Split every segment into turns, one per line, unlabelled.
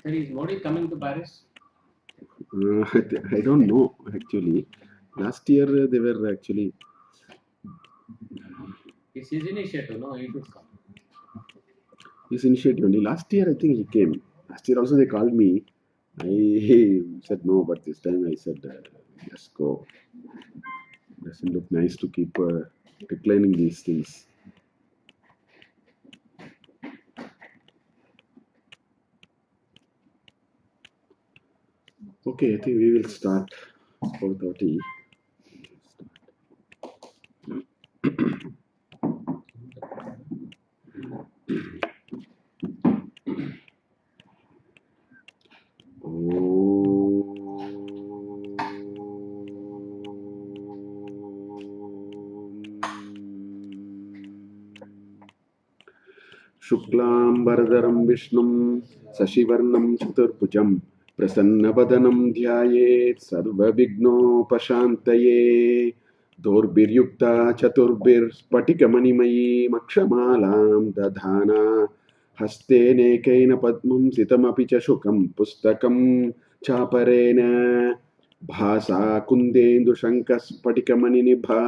Sir, is Modi coming to Paris?
I don't know actually. Last year they were actually.
It's his initiative, no? He should come.
His initiative only. Last year I think he came. Last year also they called me. I said no, but this time I said yes, go. Doesn't look nice to keep declining these things. Okay, I think we will start 4:30. शुक्लांबरधरं विष्णुं शशिवर्णं चतुर्भुजं प्रसन्नवदनं ध्यायेत् सर्वविघ्नोपशान्तये दोर्भिर्युक्ता चतुर्भिर्स्फटिकमणिमयीमक्षमालां दधाना हस्तेनेकैन पद्मं सितमपि च शुकं पुस्तकं चापरेण भासा कुन्देन्दुशङ्खस्फटिकमणिनिभा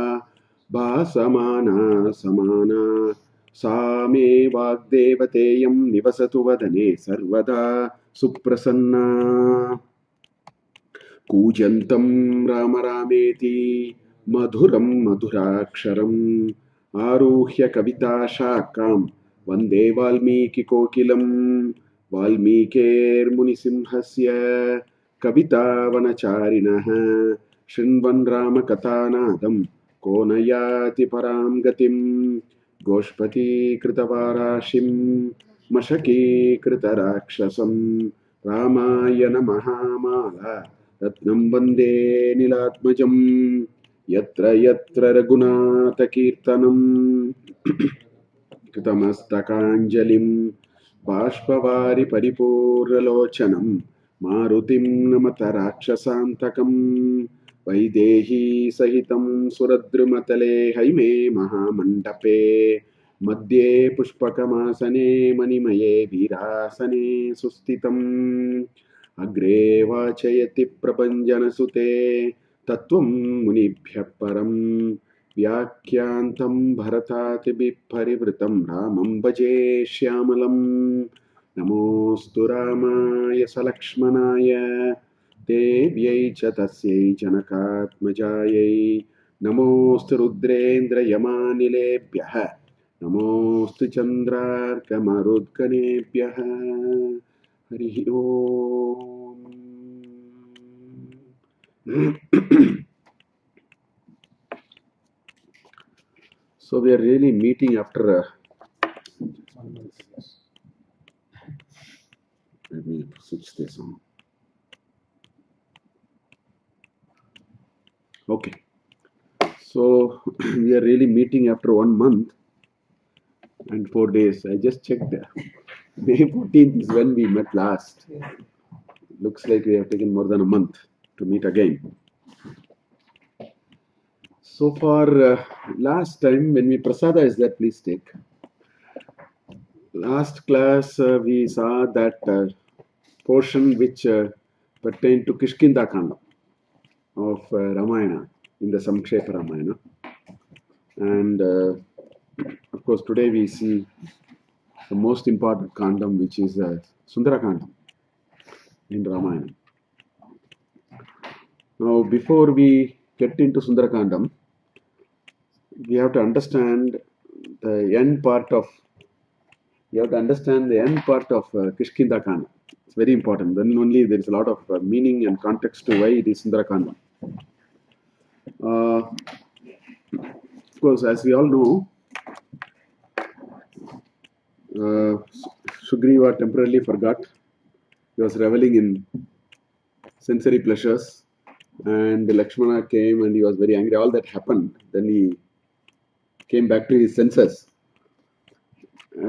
भासमाना समाना सा मे वाग्देवतेयं निवसतु वदने सर्वदा सुप्रसन्ना कूजन्तं राम रामेति मधुरं मधुराक्षरम् आरुह्य कविताशाखां वन्दे वाल्मीकिकोकिलं वाल्मीकेर्मुनिसिंहस्य कवितावनचारिणः शृण्वन् रामकथानादं को न याति परां गतिम् गोष्पतीकृतवाराशिं मशकीकृतराक्षसं रामायण महामाला रत्नं वन्दे नीलात्मजं यत्र यत्र रघुनाथकीर्तनं कृतमस्तकाञ्जलिं बाष्पवारि परिपूर्णलोचनं मारुतिं नमत राक्षसान्तकं वैदेही सहितं सुरद्रुमतले हैमे महामण्डपे मध्ये पुष्पकमासने मणिमये वीरासने सुस्थितम् अग्रे वाचयति प्रपञ्चनसुते तत्त्वं मुनिभ्यः परं व्याख्यान्तं भरतादिभिः परिवृतं रामं भजे श्यामलं नमोऽस्तु रामाय सलक्ष्मणाय देव्यै च तस्यै जनकात्मजायै नमोऽस्तु रुद्रेन्द्रयमानिलेभ्यः नमोऽस्तु चन्द्रार्कमरुद्गणेभ्यः हरिः ओम् So we are really meeting after let me switch this on. Okay. So we are really meeting after 1 month and 4 days. I just checked there. May 14th is when we met last. Looks like we have taken more than a month to meet again. So far, last time when we prasada is there, please take. Last class we saw that portion which pertained to Kishkinda Kanda of Ramayana in the Samkshepa Ramayana. And of course, today we see the most important Kandam, which is Sundara Kandam in Ramayana. Now, before we get into Sundara Kandam, we have to understand the end part of Kishkinda Kanda. It's very important. Then only there is a lot of meaning and context to why it is Sundara Kanda. Of course, as we all know, Sugriva temporarily forgot. He was reveling in sensory pleasures, and Lakshmana came and he was very angry. All that happened. Then he came back to his senses.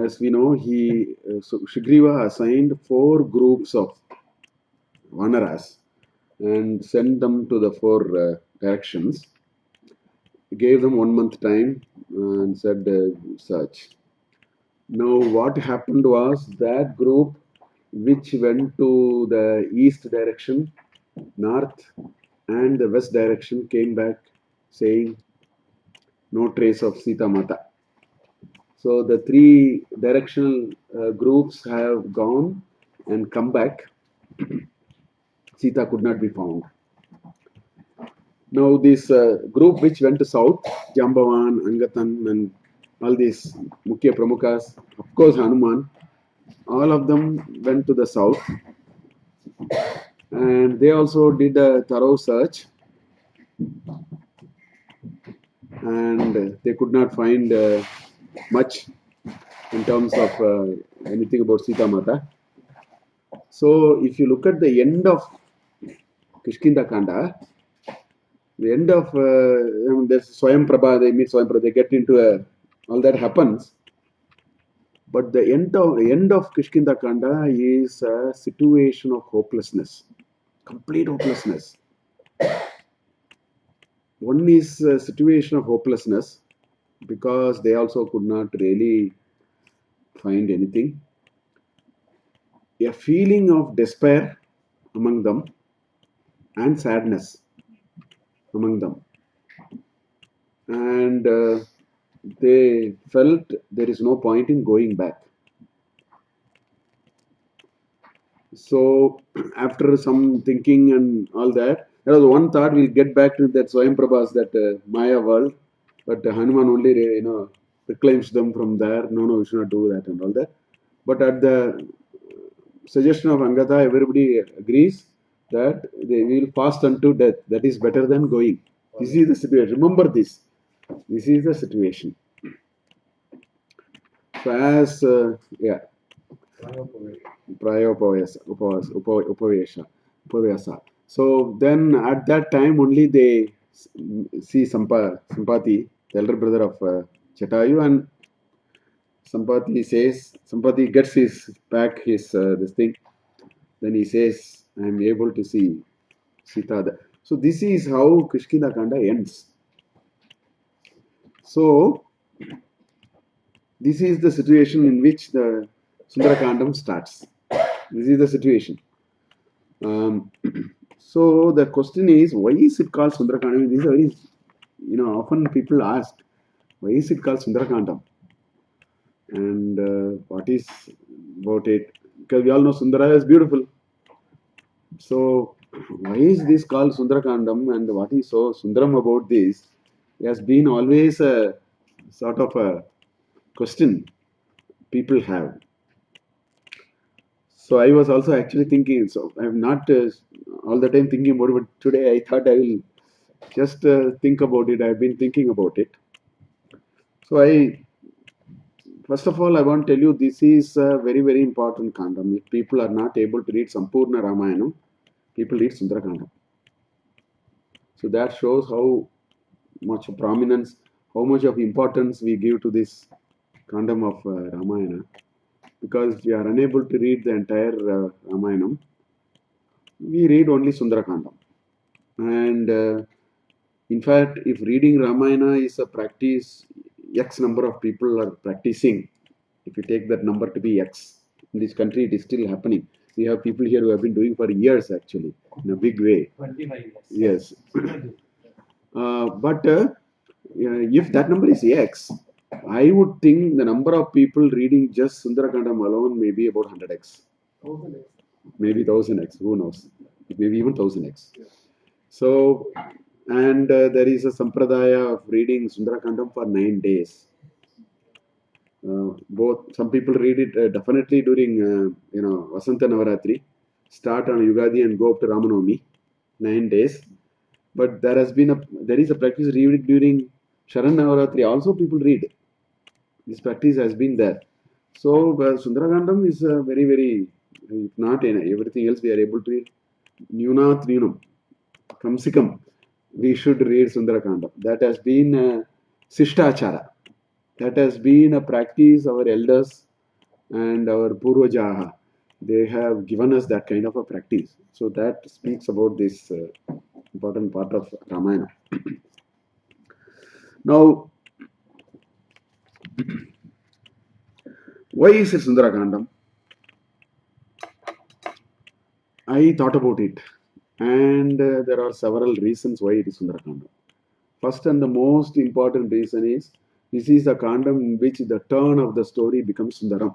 As we know, Sugriva assigned 4 groups of vanaras and sent them to the 4 directions. He gave them 1 month time and said search. Now what happened was that group which went to the east direction, north, and the west direction came back saying no trace of Sita Mata. So the three directional groups have gone and come back. Sita could not be found. Now this group which went to south, Jambavan, Angatan and all these Mukhya Pramukhas, of course Hanuman, all of them went to the south and they also did a thorough search and they could not find much in terms of anything about Sita Mata. So if you look at the end of Kishkinda Kanda, the end of there's Swayam Prabha, they meet Swayam Prabha, they get into all that happens. But the end of Kishkinda Kanda is a situation of hopelessness, complete hopelessness. One is a situation of hopelessness because they also could not really find anything. A feeling of despair among them and sadness among them. And they felt there is no point in going back. So after some thinking and all that, there was one thought, we'll get back to that Swayam Prabhas, that Maya world, but Hanuman only reclaims them from there. No, we should not do that and all that. But at the suggestion of Angata, everybody agrees that they will fast unto death. That is better than going. This is the situation. Remember this. This is the situation. So as, Upavesa. So then at that time only they see Sampati, the elder brother of Chatayu, and Sampati gets his this thing. Then he says, I am able to see Sita. So this is how Kishkinda Kanda ends. So this is the situation in which the Sundarakandam starts. This is the situation. So the question is, why is it called Sundarakandam? This is very, often people ask, why is it called Sundarakandam? And what is about it? Because we all know Sundara is beautiful. So why is this called Sundarakandam and what is so Sundaram about this? It has been always a sort of a question people have. So I was also actually thinking, so I'm not all the time thinking about it, but today I thought I will just think about it. I've been thinking about it. So first of all, I want to tell you this is a very, very important kandam. If people are not able to read Sampurna Ramayanam, people read Sundarakandam. So that shows how much prominence, how much of importance we give to this kandam of Ramayana. Because we are unable to read the entire Ramayanam, we read only Sundarakandam. And in fact, if reading Ramayana is a practice, X number of people are practicing. If you take that number to be X, in this country it is still happening. We have people here who have been doing for years actually, in a big way.
25 years.
Yes. But if that number is X, I would think the number of people reading just Sundarakandam alone may be about 100x. Maybe 1000x, who knows? Maybe even 1000x. So, and there is a sampradaya of reading Sundarakandam for 9 days. Some people read it definitely during, Vasanta Navaratri, start on Yugadi and go up to Ramanomi, 9 days. But there is a practice read it during Sharan Navaratri. Also, people read. This practice has been there. So, Sundarakandam is very, very, if not everything else we are able to read. Nyunat Nunam. Kamsikam. We should read Sundarakandam. That has been Sishtachara. That has been a practice our elders and our Purvajaha. They have given us that kind of a practice. So that speaks about this important part of Ramayana. Now, why is it Sundarakandam? I thought about it, and there are several reasons why it is Sundarakanda. First and the most important reason is this is the kandam in which the turn of the story becomes Sundaram.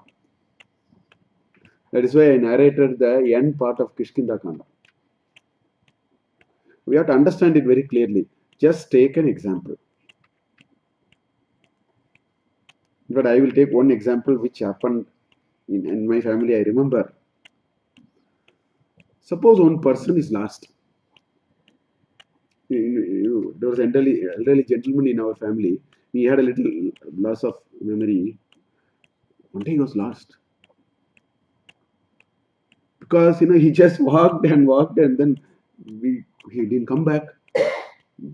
That is why I narrated the end part of Kishkinda Kanda. We have to understand it very clearly. Just take an example. But I will take one example which happened in my family. I remember. Suppose one person is lost. There was an elderly gentleman in our family. He had a little loss of memory. One day he was lost. Because he just walked and then he didn't come back.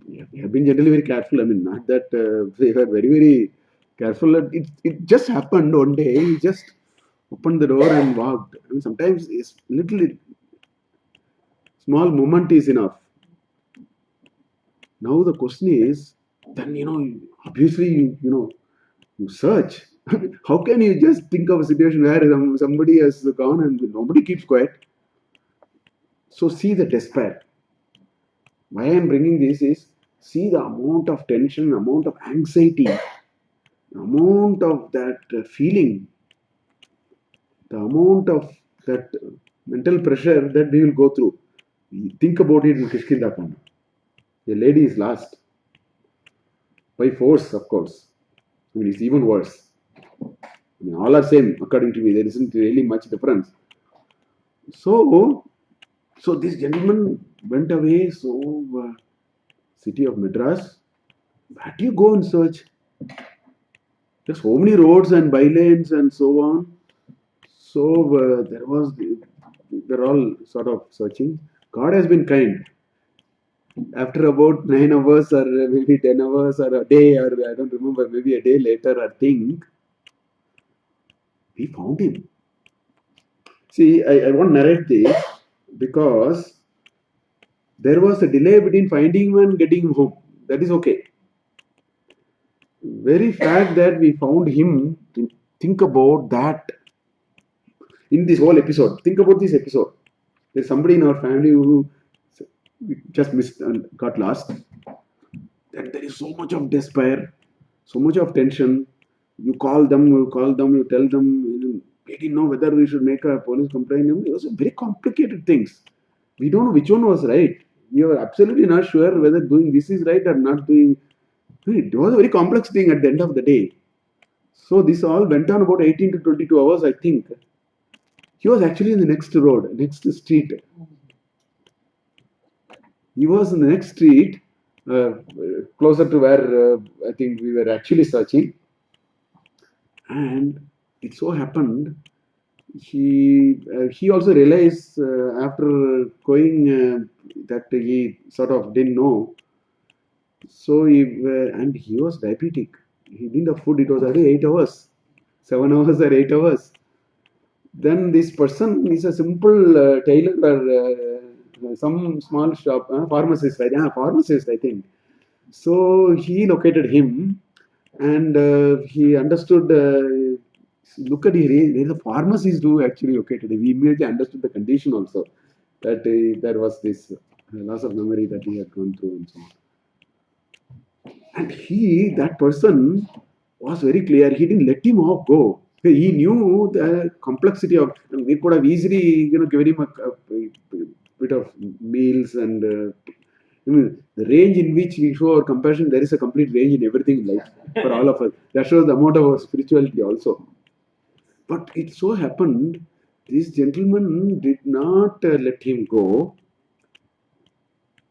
We have been generally very careful. I mean, not that we were very, very careful. It just happened one day. He just opened the door and walked. I mean, sometimes it's little small moment is enough. Now the question is, then obviously you search. How can you just think of a situation where somebody has gone and nobody keeps quiet? So see the despair. Why I am bringing this is, see the amount of tension, amount of anxiety, amount of that feeling, the amount of that mental pressure that we will go through. Think about it in Kishkinda Kanda. The lady is lost. By force, of course. I mean, it's even worse. I mean, all are same, according to me. There isn't really much difference. So this gentleman went away. So, city of Madras, where do you go and search? There's so many roads and bylanes and so on. So they're all sort of searching. God has been kind. After about 9 hours or maybe 10 hours or a day, or I don't remember, maybe a day later, I think, we found him. See, I won't narrate this because there was a delay between finding him and getting him home. That is okay. Very fact that we found him, think about that in this whole episode. Think about this episode. There's somebody in our family who just missed and got lost. Then there is so much of despair, so much of tension. You call them, you tell them. We didn't know whether we should make a police complaint. It was very complicated things. We don't know which one was right. We were absolutely not sure whether doing this is right or not doing. It was a very complex thing at the end of the day. So this all went on about 18 to 22 hours, I think. He was actually in the next road, next street. He was in the next street, closer to where I think we were actually searching. And it so happened, he also realized after going that he sort of didn't know. So he was diabetic. He didn't have food. It was already 8 hours, 7 hours or 8 hours. Then this person is a simple tailor or some small shop, pharmacist, right? Yeah, pharmacist, I think. So he located him, and he understood. Look at here, the pharmacist who actually located him. He immediately understood the condition also, that there was this loss of memory that he had gone through and so on. And that person was very clear. He didn't let him off go. He knew the complexity of. We could have easily, given him a bit of meals and. The range in which we show our compassion, there is a complete range in everything in life for all of us. That shows the amount of our spirituality also. But it so happened, this gentleman did not let him go.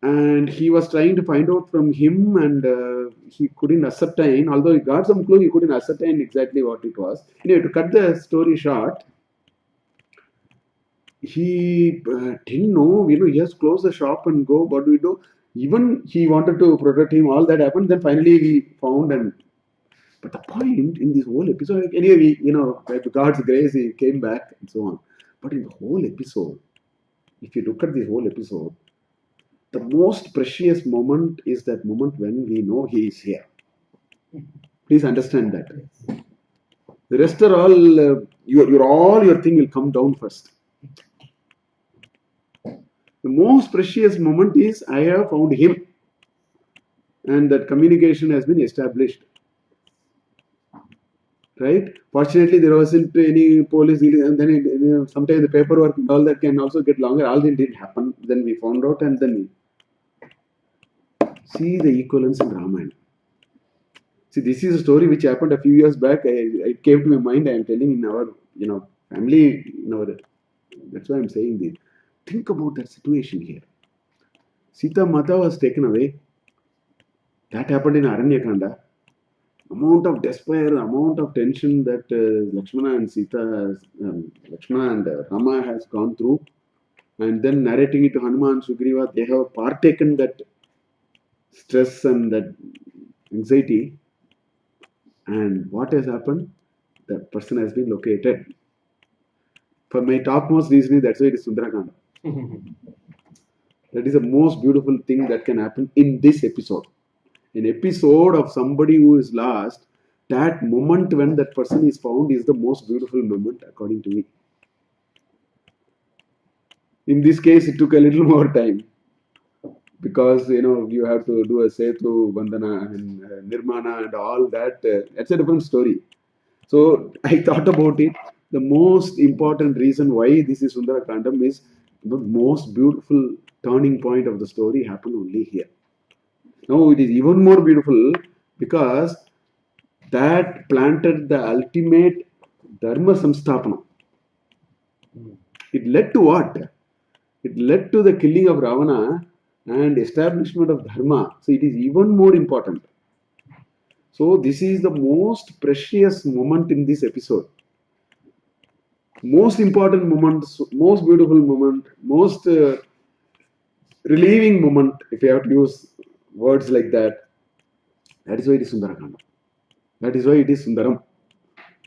And he was trying to find out from him, and he couldn't ascertain, although he got some clue, he couldn't ascertain exactly what it was. Anyway, to cut the story short, he didn't know, he has closed the shop and go, what do we do? Even he wanted to protect him, all that happened, then finally we found. But the point in this whole episode, anyway, by God's grace, he came back and so on. But in the whole episode, if you look at this whole episode, the most precious moment is that moment when we know he is here. Please understand that. The rest are all, all your thing will come down first. The most precious moment is I have found him, and that communication has been established. Right? Fortunately, there wasn't any police, and then sometimes the paperwork and all that can also get longer. All that didn't happen. Then we found out, and then we see the equivalence in Ramayana. See, this is a story which happened a few years back. It came to my mind. I am telling in our, family. That's why I'm saying this. Think about that situation here. Sita Mata was taken away. That happened in Aranyakanda. Amount of despair, amount of tension that Lakshmana and Lakshmana and Rama has gone through, and then narrating it to Hanuman and Sugriva, they have partaken that stress and that anxiety. And what has happened? The person has been located. For my topmost reasoning, that's why it is Sundarakanda. That is the most beautiful thing that can happen in this episode. An episode of somebody who is lost, that moment when that person is found is the most beautiful moment according to me. In this case, it took a little more time because you have to do a Setu, Bandhana, and Nirmana and all that. That's a different story. So I thought about it. The most important reason why this is Sundarakandam is the most beautiful turning point of the story happened only here. Now it is even more beautiful because that planted the ultimate Dharma Samstapana. It led to what? It led to the killing of Ravana and establishment of Dharma. So it is even more important. So this is the most precious moment in this episode. Most important moment, most beautiful moment, most relieving moment, if you have to use words like that. That is why it is Sundarakanda. That is why it is Sundaram.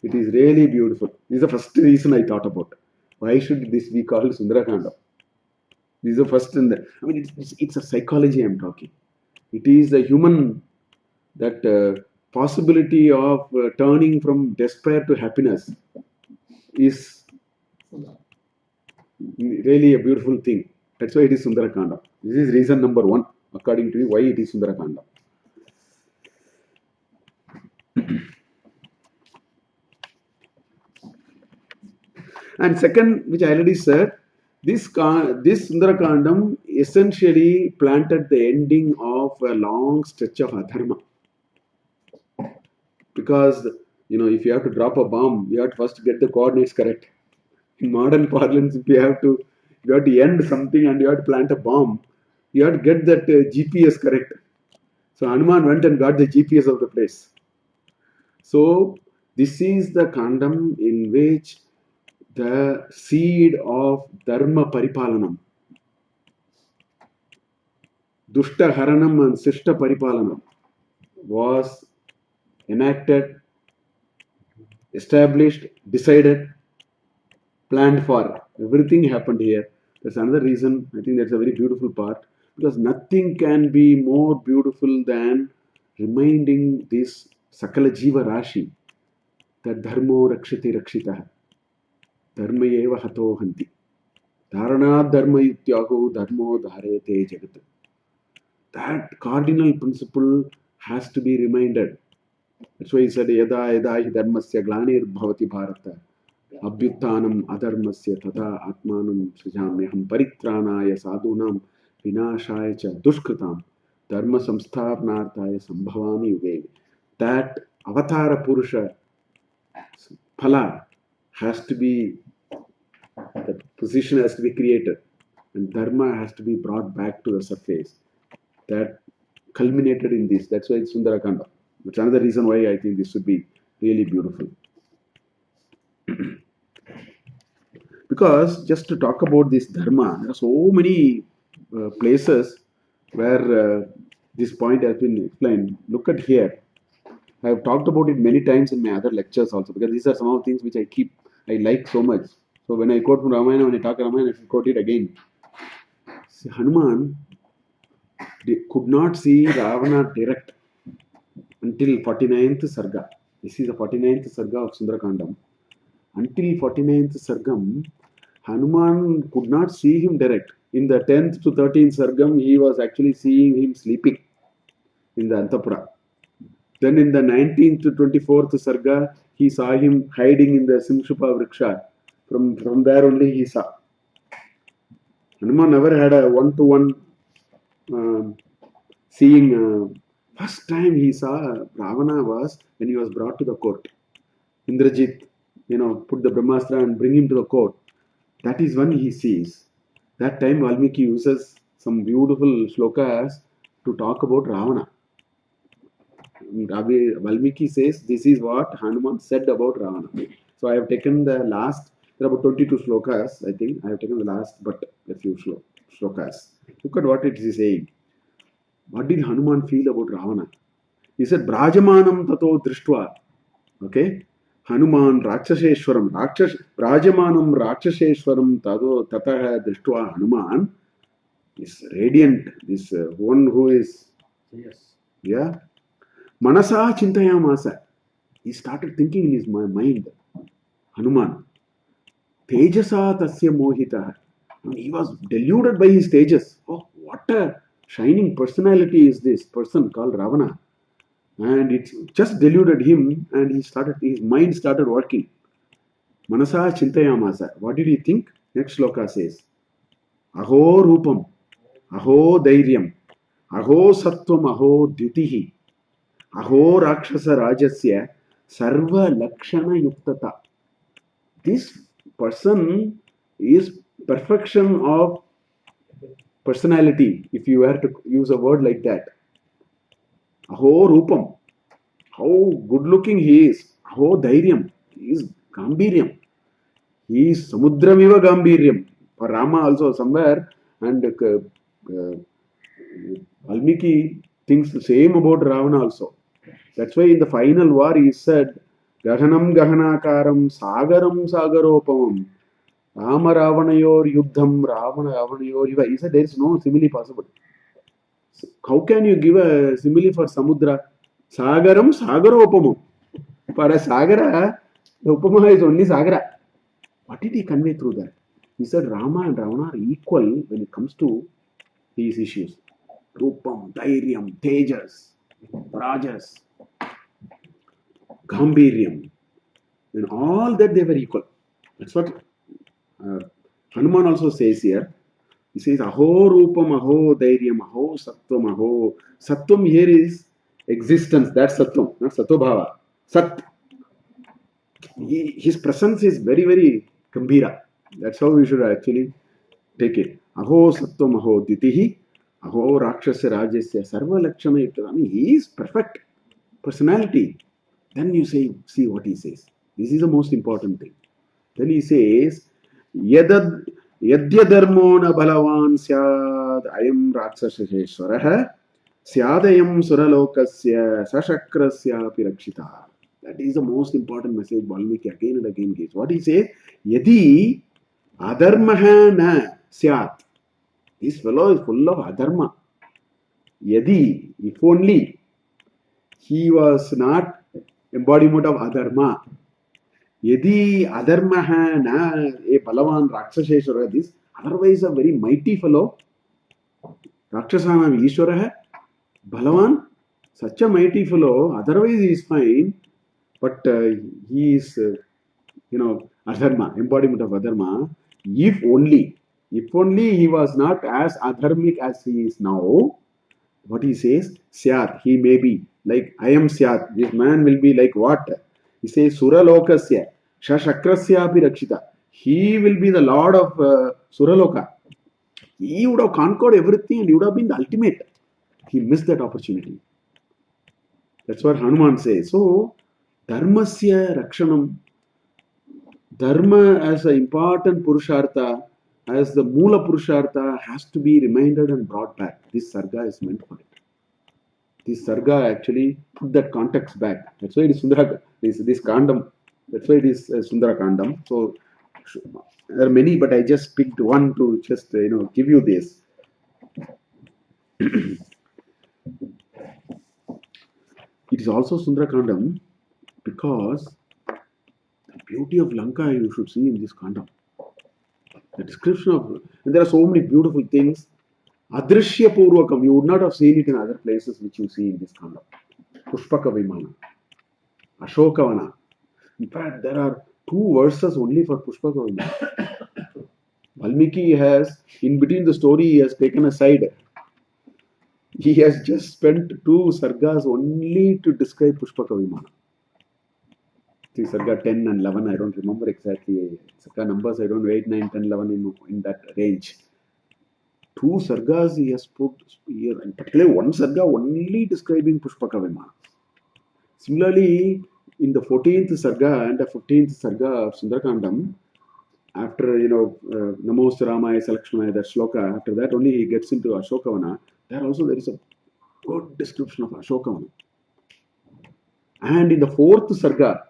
It is really beautiful. This is the first reason I thought about. Why should this be called Sundarakanda? This is the first. It's a psychology I'm talking. It is the human, that possibility of turning from despair to happiness is really a beautiful thing. That's why it is Sundarakanda. This is reason number one, according to me, why it is Sundarakanda. And second, which I already said, this Sundarakandam essentially planted the ending of a long stretch of adharma. Because, if you have to drop a bomb, you have to first get the coordinates correct. In modern parlance, if you have to end something and you have to plant a bomb, you have to get that GPS correct. So Hanuman went and got the GPS of the place. So this is the kandam in which the seed of Dharma Paripalanam, Dushta Haranam and Sishta Paripalanam was enacted, established, decided, planned for. Everything happened here. That's another reason. I think that's a very beautiful part, because nothing can be more beautiful than reminding this Sakala Jiva Rashi that Dharmo Rakshati Rakshitaha. Dharma eva hato hanti. Dharana dharma yutyago dharmo dharete jagat. That cardinal principle has to be reminded. That's why he said, Yada yada hi dharmasya glanir bhavati bharata. Abhyuttanam adharmasya tada atmanam srijamyaham paritranaya sadhunam vinashaya cha dushkritam dharma samsthapanarthaya sambhavami yuge. That avatara purusha phala has to be, that position has to be created, and dharma has to be brought back to the surface. That culminated in this. That's why it's Sundarakanda. That's another reason why I think this should be really beautiful. Because just to talk about this dharma, there are so many places where this point has been explained. Look at here. I have talked about it many times in my other lectures also, because these are some of the things which I like so much. So when I quote from Ramayana, when I talk Ramayana, I should quote it again. See, Hanuman could not see Ravana direct until 49th Sarga. This is the 49th Sarga of Sundarakandam. Until 49th Sargam, Hanuman could not see him direct. In the 10th to 13th Sargam, he was actually seeing him sleeping in the Antapura. Then in the 19th to 24th Sarga, he saw him hiding in the Simshupa Vriksha. From there only he saw. Hanuman never had a one-to-one seeing. First time he saw Ravana was when he was brought to the court. Indrajit, put the Brahmastra and bring him to the court. That is when he sees. That time Valmiki uses some beautiful shlokas to talk about Ravana. Valmiki says this is what Hanuman said about Ravana. So I have taken the last, there are about 22 shlokas, I think. I have taken the last, but a few shlokas. Look at what it is saying. What did Hanuman feel about Ravana? He said, Brajamanam tato drishtva. Okay? Hanuman Rakshaseshwaram. Brajamanam Rakshaseshwaram tato tataha drishtva Hanuman is radiant. This one who is,
Yes.
yeah. Manasa chintayamasa. He started thinking in his mind. Hanuman. Tejasa tasya mohita. He was deluded by his tejas. Oh, what a shining personality is this person called Ravana. And it just deluded him, and his mind started working. Manasa chintayamasa. What did he think? Next sloka says, Aho rupam, aho dairyam, aho sattvam, aho dyutihi, aho rakshasa rajasya, sarva lakshana yuktata. This person is perfection of personality, if you were to use a word like that. Aho rupam. How good looking he is. Aho dairyam. He is gambiryam. He is samudramiva gambiryam. For Rama also somewhere, and Valmiki thinks the same about Ravana also. That's why in the final war he said, Gahanam Gahanakaram Sagaram Sagaropamam Rama Ravanayor Yuddham Ravana Ravanayor Iva. He said there is no simile possible. How can you give a simile for Samudra? Sagaram Sagaropamam. For a Sagara, the Upama is only Sagara. What did he convey through that? He said Rama and Ravana are equal when it comes to these issues. Rupam, Dhairyam, Tejas, Rajas, Gambiryam. In all that they were equal. That's what Hanuman also says here. He says, Aho Rupam, Aho Dhairyam, Aho Sattvam, Aho. Sattvam here is existence. That's Sattvam, not Sattobhava. Sat. His presence is very, very Gambhira. That's how we should actually take it. Aho Sattvam, Aho Ditihi, Aho Rakshasa Rajasya, Sarva Lakshana Yukta. I mean, he is perfect personality. Then you see what he says. This is the most important thing. Then he says, Yadya dharmo na balavan syad ayam rakshaseshwaraha syadayam suralokasya sashakrasya pirakshita. That is the most important message Valmiki again and again gives. What he says, Yadi adharmaha na syat. This fellow is full of adharma. Yadi, if only he was not embodiment of adharma. Yadi adharmaha na a balavan rakshaseshwara, this otherwise a very mighty fellow. Rakshasanam Ishwaraha, balavan, such a mighty fellow, otherwise he is fine, but he is, adharma, embodiment of adharma. If only he was not as adharmic as he is now, what he says, Syat, he may be, like I am Syat, this man will be like what? He says, Suralokasya, Shashakrasya Rakshita. He will be the Lord of Suraloka. He would have conquered everything and he would have been the ultimate. He missed that opportunity. That's what Hanuman says. So, Dharmasya Rakshanam. Dharma as an important Purushartha, as the Mula Purushartha, has to be reminded and brought back. This Sarga is meant for it. This Sarga actually put that context back. That's why it is Sundara, this Kandam. That's why it is Sundara Kandam. So, there are many, but I just picked one to just, give you this. It is also Sundara Kandam because the beauty of Lanka you should see in this Kandam. The description of, and there are so many beautiful things. Adrishya Purvakam, you would not have seen it in other places which you see in this kanda. Pushpaka Vimana, Ashokavana. In fact, there are 2 verses only for Pushpaka Vimana. Valmiki has, in between the story, he has taken a side. He has just spent 2 sargas only to describe Pushpaka Vimana. See, Sarga 10 and 11, I don't remember exactly. Sarga numbers, I don't know, 8, 9, 10, 11 in that range. 2 sargas he has put here, and particularly 1 sarga only describing Pushpaka Vimana. Similarly, in the 14th sarga and the 15th sarga of Sundarakandam, after, Namosta Ramaya Salakshmaya, that shloka, after that only he gets into Ashokavana. There also there is a good description of Ashokavana. And in the 4th sarga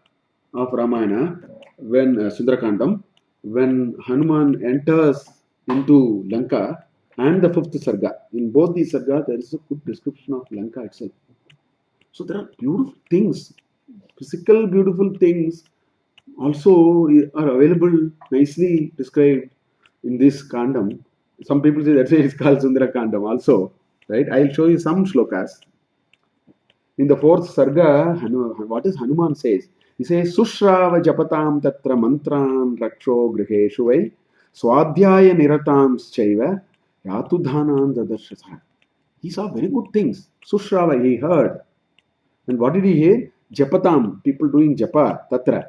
of Ramayana, when Sundarakandam, when Hanuman enters into Lanka, and the 5th sarga, in both these sargas there is a good description of Lanka itself. So there are beautiful things, physical beautiful things also are available, nicely described in this kandam. Some people say that's why it's called Sundara Kandam also, right? I'll show you some shlokas. In the 4th sarga, what does Hanuman says? He says, Sushrava japatam tatra mantran raksho griheshu vai swadhyaya niratam schaiva yatudhanan dadarshasa. He saw very good things. Sushrava, he heard. And what did he hear? Japatam, people doing japa, tatra.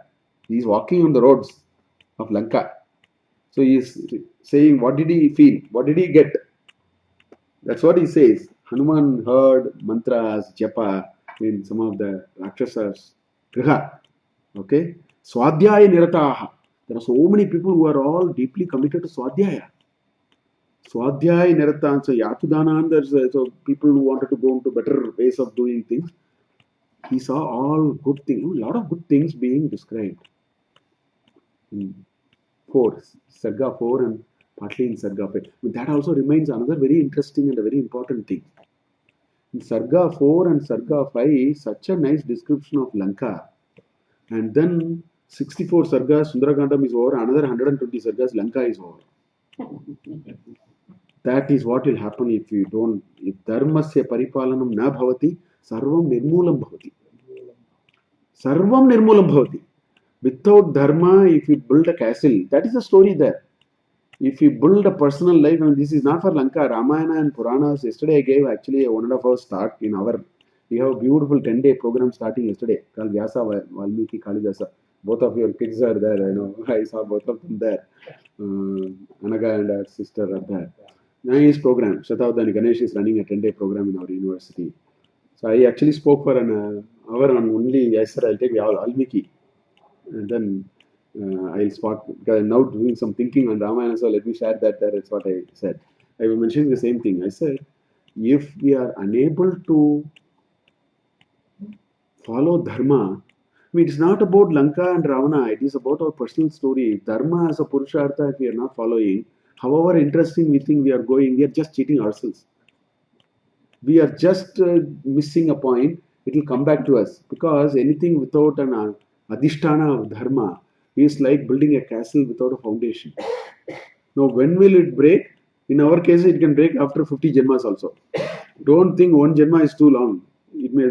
He is walking on the roads of Lanka. So he is saying, what did he feel? What did he get? That's what he says. Hanuman heard mantras, japa in some of the Rakshasas. Griha. Okay? Swadhyaya nirataha. There are so many people who are all deeply committed to Swadhyaya. Swadhyaya niratan. So Yatudanan, there's so people who wanted to go into better ways of doing things. He saw all good things, a lot of good things being described. 4, Sarga 4 and partly in Sarga 5. But that also remains another very interesting and a very important thing. In Sarga 4 and Sarga 5, such a nice description of Lanka. And then 64 Sargas, Sundarakandam is over, another 120 Sargas, Lanka is over. That is what will happen if you don't, if Dharmasya Paripalanam na bhavati, Sarvam Nirmulam bhavati. Sarvam Nirmulam bhavati. Without Dharma, if you build a castle, that is the story there. If you build a personal life, and this is not for Lanka, Ramayana and Puranas, yesterday I gave actually a 1.5 hour start in our, we have a beautiful 10-day program starting yesterday called Vyasa, Valmiki, Kalidasa. Both of your kids are there, I saw both of them there. Anaga and her sister are there. Nice program. Shatabdani Ganesh is running a 10-day program in our university. So I actually spoke for an hour on only, I said I'll take Valmiki. And then I'll spot, because I'm now doing some thinking on Ramayana, so let me share that there. That's what I said. I was mentioning the same thing. I said, if we are unable to follow Dharma, I mean, it's not about Lanka and Ravana, it is about our personal story. Dharma as a Purushartha, if we are not following, however interesting we think we are going, we are just cheating ourselves. We are just missing a point. It will come back to us, because anything without an adhisthana of Dharma is like building a castle without a foundation. Now, when will it break? In our case, it can break after 50 janmas also. Don't think 1 janma is too long. It may,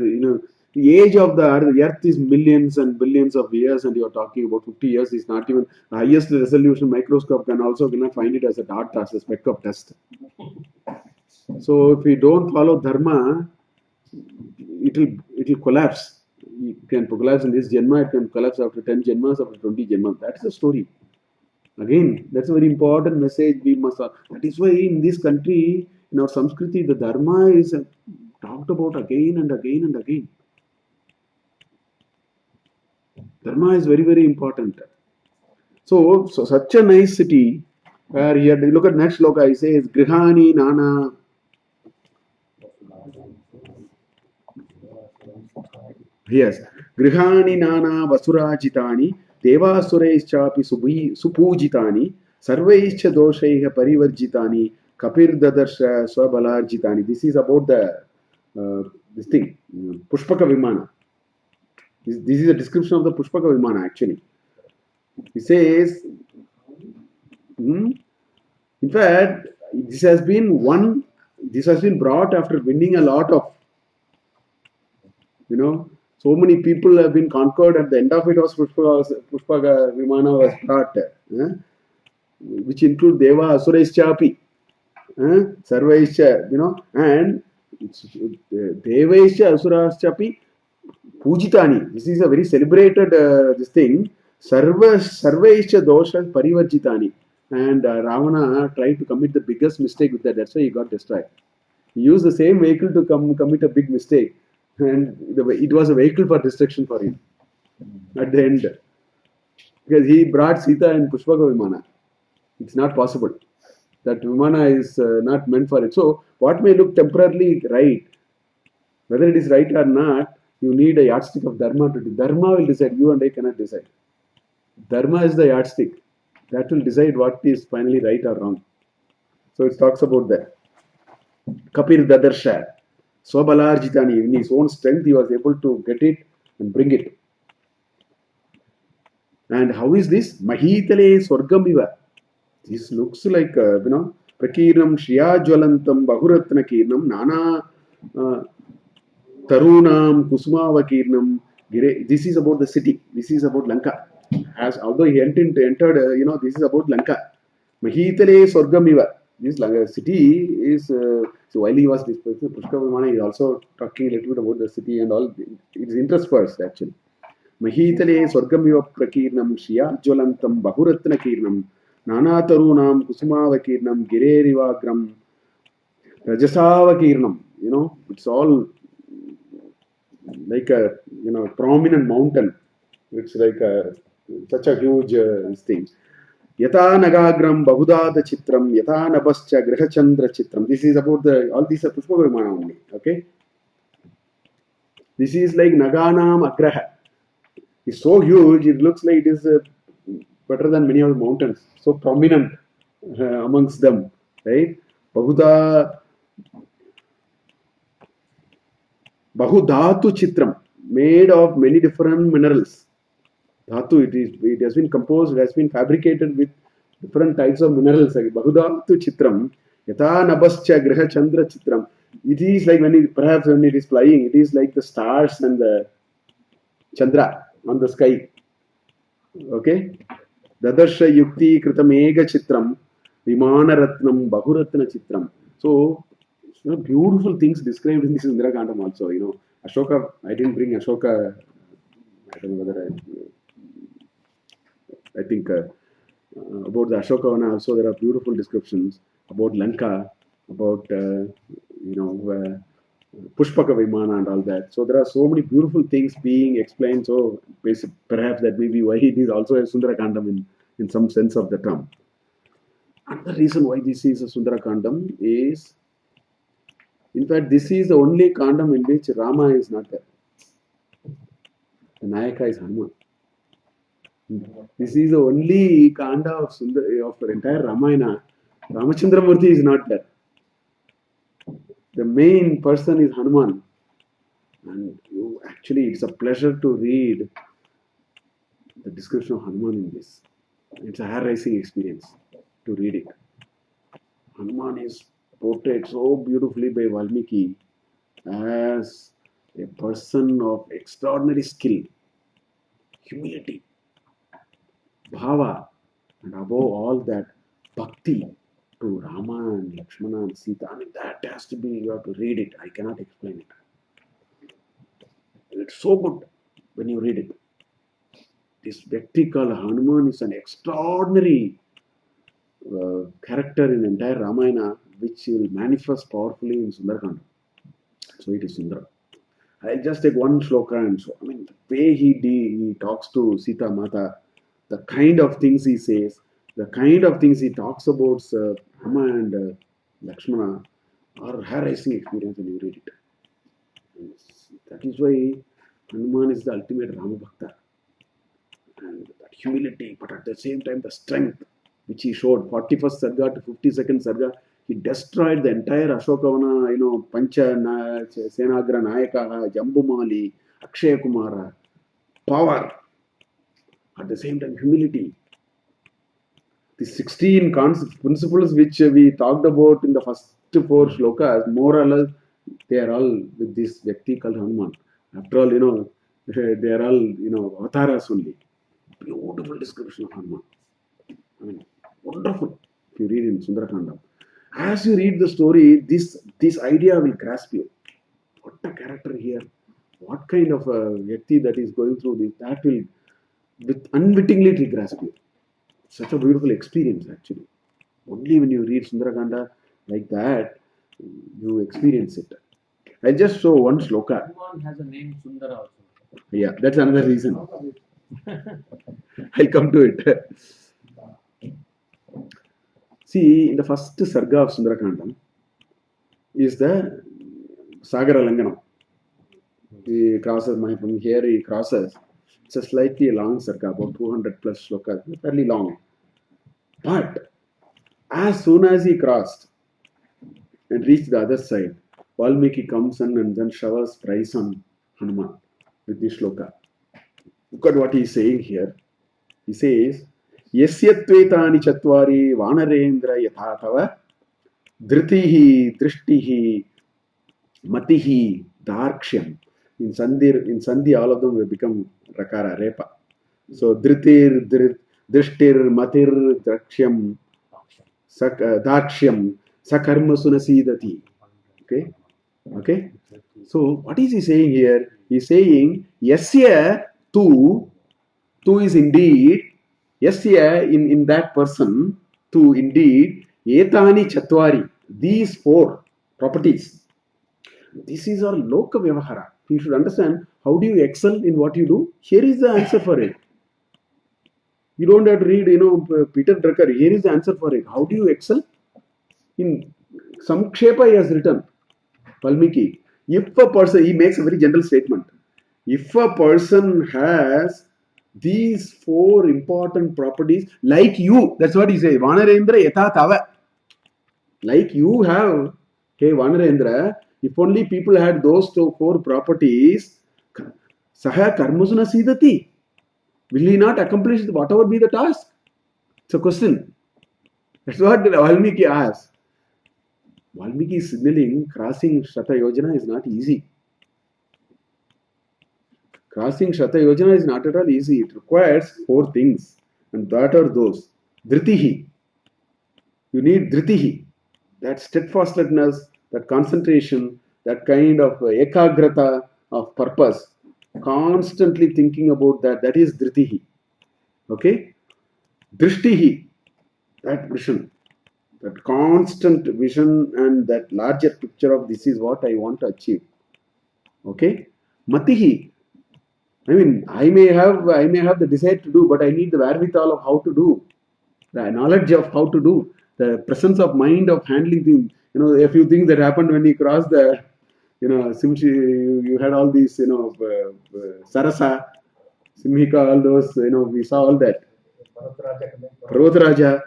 the age of the earth is millions and billions of years, and you are talking about 50 years is not even the highest resolution microscope cannot find it as a dot, as a speck of dust. So, if we don't follow Dharma, it will collapse. It can collapse in this janma, it can collapse after 10 janmas, after 20 janmas. That's the story. Again, that's a very important message we must. That is why in this country, in our Samskriti, the Dharma is talked about again and again and again. Dharma is very, very important. So such a nice city where here, look at next sloka, I say, Grihani Nana. Yes, Grihani Nana Vasurajitani, Devasuraischapi Supujitani, Sarvaischa Doshaiha Parivarjitani, Kapir Dadarsha Swabalarjitani. This is about the this thing, Pushpaka Vimana. This is a description of the Pushpaka Vimana actually. He says, In fact, this has been one. This has been brought after winning a lot of, so many people have been conquered. At the end of it was Pushpaga Vimana was brought, which include Deva Asuraischapi, Sarvaischa, and Devaischa Asuraschapi Pujitani. This is a very celebrated this thing. Sarvaischa Dosha Parivarjitani. And Ravana tried to commit the biggest mistake with that. That's why he got destroyed. He used the same vehicle to commit a big mistake. And it was a vehicle for destruction for him at the end. Because he brought Sita in Pushpaka Vimana. It's not possible. That Vimana is not meant for it. So, what may look temporarily right, whether it is right or not, you need a yardstick of Dharma to do. Dharma will decide. You and I cannot decide. Dharma is the yardstick. That will decide what is finally right or wrong. So, it talks about that. Kapir Dadarsha. Swabalarjitani. In his own strength, he was able to get it and bring it. And how is this? Mahitale Swargamiva. This looks like, Prakirnam Shriyajwalantam Bahuratna Kirnam Nana Tarunam Kusumavakirnam Gire. This is about the city. This is about Lanka. As although he entered, this is about Lanka. Mahitale Swargamiva. This city is, so while he was discussing Pushpa Vimana, he is also talking a little bit about the city and all. It is interspersed actually. Mahitale Swargamiva Prakirnam Shriyajwalantam Bahuratna Kirnam Nanatarunam Kusumavakirnam Girerivagram Rajasavakirnam. It's all like a prominent mountain. It's like such a huge thing. Yata Nagagram Bahudada Chitram, Yata Nabascha Grihachandra Chitram. This is about all these are Pushpa Vimana only. Okay? This is like Naganam Agraha. It's so huge, it looks like it is better than many of the mountains. So prominent amongst them. Right? Bahudatu Chitram, made of many different minerals. Dhatu, it has been composed, it has been fabricated with different types of minerals. Bahudatu Chitram, Yata Nabascha Griha Chandra Chitram. It is like perhaps when it is flying, it is like the stars and the Chandra on the sky. Okay? Dadarsha Yukti Kritamega Chitram, Vimana Ratnam, Bahuratna Chitram. So, beautiful things described in this Sundarakandam also. Ashoka, I didn't bring Ashoka. I don't know whether I think about the Ashokavana also there are beautiful descriptions about Lanka, about Pushpaka Vimana and all that. So there are so many beautiful things being explained. So perhaps that may be why it is also a Sundarakandam in some sense of the term. Another reason why this is a Sundarakandam is, in fact, this is the only Kandam in which Rama is not there. The Nayaka is Hanuman. This is the only Kanda of the entire Ramayana. Ramachandramurti is not there. The main person is Hanuman. And actually, it's a pleasure to read the description of Hanuman in this. It's a hair-raising experience to read it. Hanuman is portrayed so beautifully by Valmiki as a person of extraordinary skill, humility, bhava, and above all that, bhakti to Rama and Lakshmana and Sita. I mean, that has to be, you have to read it. I cannot explain it. It's so good when you read it. This Vyakti called Hanuman is an extraordinary character in the entire Ramayana, which will manifest powerfully in Sundarakanda. So it is Sundara. I'll just take one shloka and so, the way he talks to Sita Mata, the kind of things he says, the kind of things he talks about Rama and Lakshmana are hair-raising experience when you read it. And that is why Hanuman is the ultimate Rama Bhakta. And that humility, but at the same time the strength which he showed, 41st Sarga to 52nd Sarga, he destroyed the entire Ashokavana, Pancha Senagra Nayaka, Jambumali, Akshay Kumara, power, at the same time humility. the 16 principles which we talked about in the first 4 shlokas, more or less, they are all with this Vyakti called Hanuman. After all, they are all, avatars only. Beautiful description of Hanuman. I mean, wonderful. If you read in Sundarakanda. As you read the story, this idea will grasp you. What a character here. What kind of a Vyakti that is going through this, that will unwittingly it will grasp you. Such a beautiful experience, actually. Only when you read Sundarakanda like that, you experience it. I just saw one shloka.
Hanuman has a name Sundara also.
Yeah, that's another reason. I'll come to it. See, in the first sarga of Sundarakanda is the Sagara Langanam. He crosses from here, he crosses. It's a slightly long sarga, about 200 plus shlokas, fairly long. But as soon as he crossed and reached the other side, Valmiki comes in and then showers praise on Hanuman with this shloka. Look at what he is saying here. He says, Yasyatvetani chatvari vanarendra yathatava dhritihi drishtihi matihi darkshyam. In Sandhi, all of them will become rakara, repa. So, dhritir, drishtir, matir, drakshyam, dakshyam, sakarma sunasidati. Okay? So, what is he saying here? He is saying, Yasya tu is indeed, Yasya in that person, tu indeed, etani chatvari, these 4 properties. This is our loka vyavahara. You should understand, how do you excel in what you do? Here is the answer for it. You don't have to read, Peter Drucker. Here is the answer for it. How do you excel? In Samkshepa he has written, Valmiki, if a person, he makes a very general statement. If a person has these 4 important properties, like you, that's what he says, Vanarendra yatha tava. Like you have, hey Vanarendra, if only people had those 4 properties, saha karmasuna sidati. Will he not accomplish whatever be the task? It's a question. That's what Valmiki asks. Valmiki is signaling crossing Shata Yojana is not easy. Crossing Shata Yojana is not at all easy. It requires 4 things. And that are those. Dhritihi. You need dhritihi. That steadfastness, that concentration, that kind of ekagrata of purpose. Constantly thinking about that. That is dhritihi. Okay? Drishtihi. That vision. That constant vision and that larger picture of this is what I want to achieve. Okay? Matihi. I mean, I may have the desire to do, but I need the wherewithal of how to do, the knowledge of how to do, the presence of mind of handling things. A few things that happened when he crossed the, Simshi, you had all these, Sarasa, Simhika, all those, we saw all that. Parvataraja,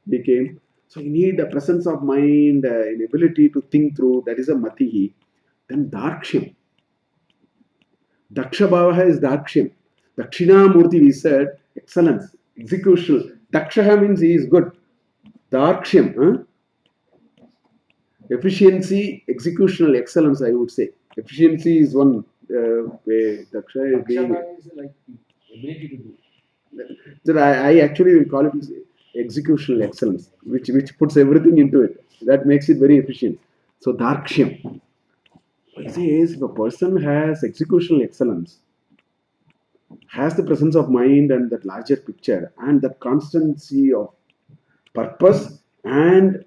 he came. So you need a presence of mind, an ability to think through. That is a matihi. Then darksham. Daksha Bhavaha is Dakshim. Dakshinamurti, we said, excellence, executional. Dakshaha means he is good. Dakshim, efficiency, executional excellence, I would say. Efficiency is one way. Daksha is being.
Daksha is like ability to do.
So I actually will call it executional excellence, which puts everything into it. That makes it very efficient. So Dakshim. It says if a person has executional excellence, has the presence of mind and that larger picture and that constancy of purpose and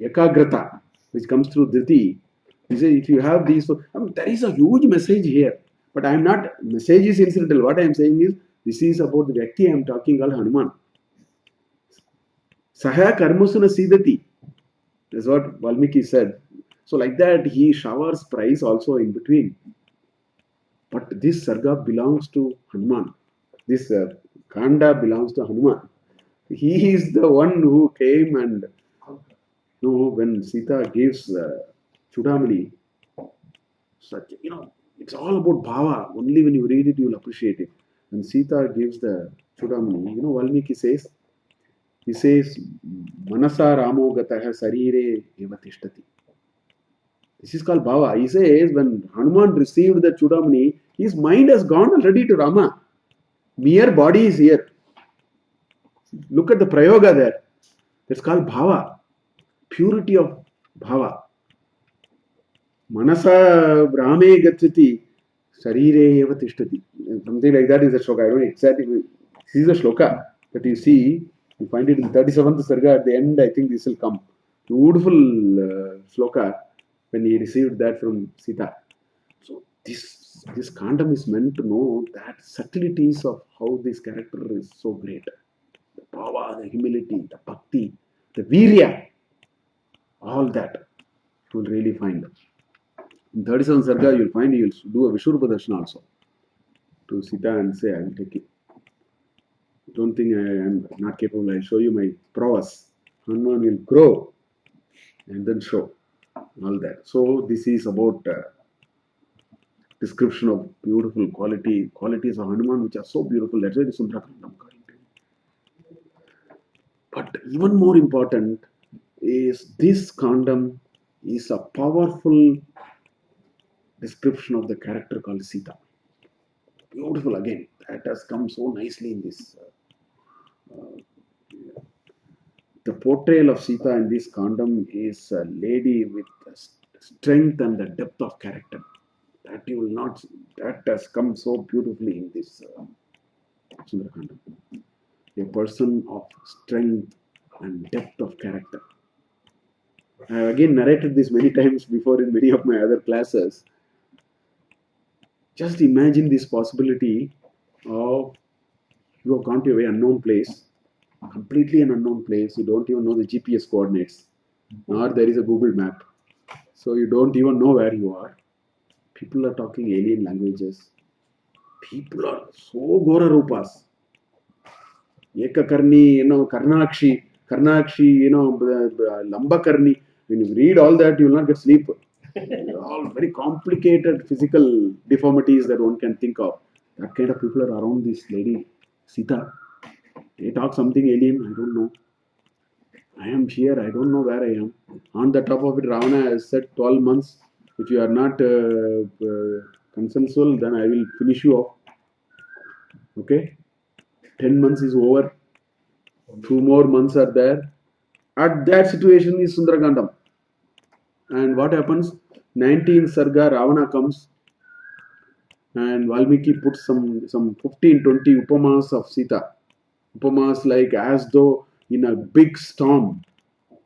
ekagrata, which comes through Dhriti, he says if you have these, so there is a huge message here. But I am not, message is incidental. What I am saying is, this is about the Vyakti I am talking called Hanuman. Saha karmasuna sidati. That's what Valmiki said. So like that, he showers praise also in between. But this sarga belongs to Hanuman. This kanda belongs to Hanuman. He is the one who came and, when Sita gives Chudamani, such, it's all about bhava. Only when you read it, you will appreciate it. When Sita gives the Chudamani, Valmiki says, He says, Manasa Ramo Gataha Sarire Eva Tishtati. This is called Bhava. He says, when Hanuman received the Chudamani, his mind has gone already to Rama. Mere body is here. Look at the Prayoga there. It's called Bhava. Purity of Bhava. Manasa Rame Gachati Sarire Eva Tishtati. Something like that is a shloka. I don't know exactly. This is a shloka that you see. You find it in 37th Sarga at the end. I think this will come. Beautiful shloka when he received that from Sita. So this kandam is meant to know that subtleties of how this character is so great. The power, the humility, the bhakti, the virya, all that you will really find. In 37th Sarga, you'll find he'll do a Vishurpa Darshan also to Sita and say, I will take it. Don't think I am not capable. I'll show you my prowess. Hanuman will grow and then show all that. So this is about description of beautiful qualities of Hanuman, which are so beautiful. That's why the Sundarakandam. But even more important is this kandam is a powerful description of the character called Sita. Beautiful again. That has come so nicely in this. The portrayal of Sita in this kandam is a lady with strength and the depth of character. That you will not. That has come so beautifully in this Sundarakandam. A person of strength and depth of character. I have again narrated this many times before in many of my other classes. Just imagine this possibility of you have gone to a very unknown place, completely an unknown place. You don't even know the GPS coordinates, nor there is a Google map. So you don't even know where you are. People are talking alien languages. People are so Gora Rupas. Ekakarni, Karnakshi, Lambakarni. When you read all that, you will not get sleep. All very complicated physical deformities that one can think of. That kind of people are around this lady, Sita. They talk something alien, I don't know. I am here, I don't know where I am. On the top of it, Ravana has said 12 months. If you are not consensual, then I will finish you off. Okay? 10 months is over. 2 more months are there. At that situation is Sundarakandam. And what happens? 19th Sarga, Ravana comes and Valmiki puts some 15-20 upamas of Sita. Upamas like as though in a big storm,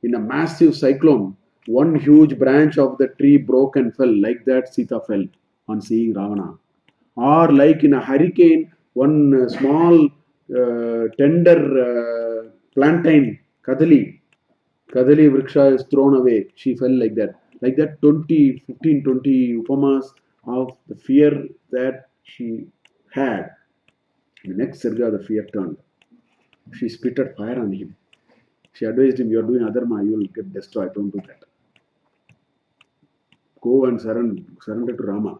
in a massive cyclone, one huge branch of the tree broke and fell. Like that Sita fell on seeing Ravana. Or like in a hurricane, one small tender plantain, Kadali Vriksha is thrown away. She fell like that. Like that 15-20 upamas of the fear that she had. The next Sarga, the fear turned. She spitted fire on him. She advised him, you are doing adharma, you will get destroyed. Don't do that. Go and surrender to Rama.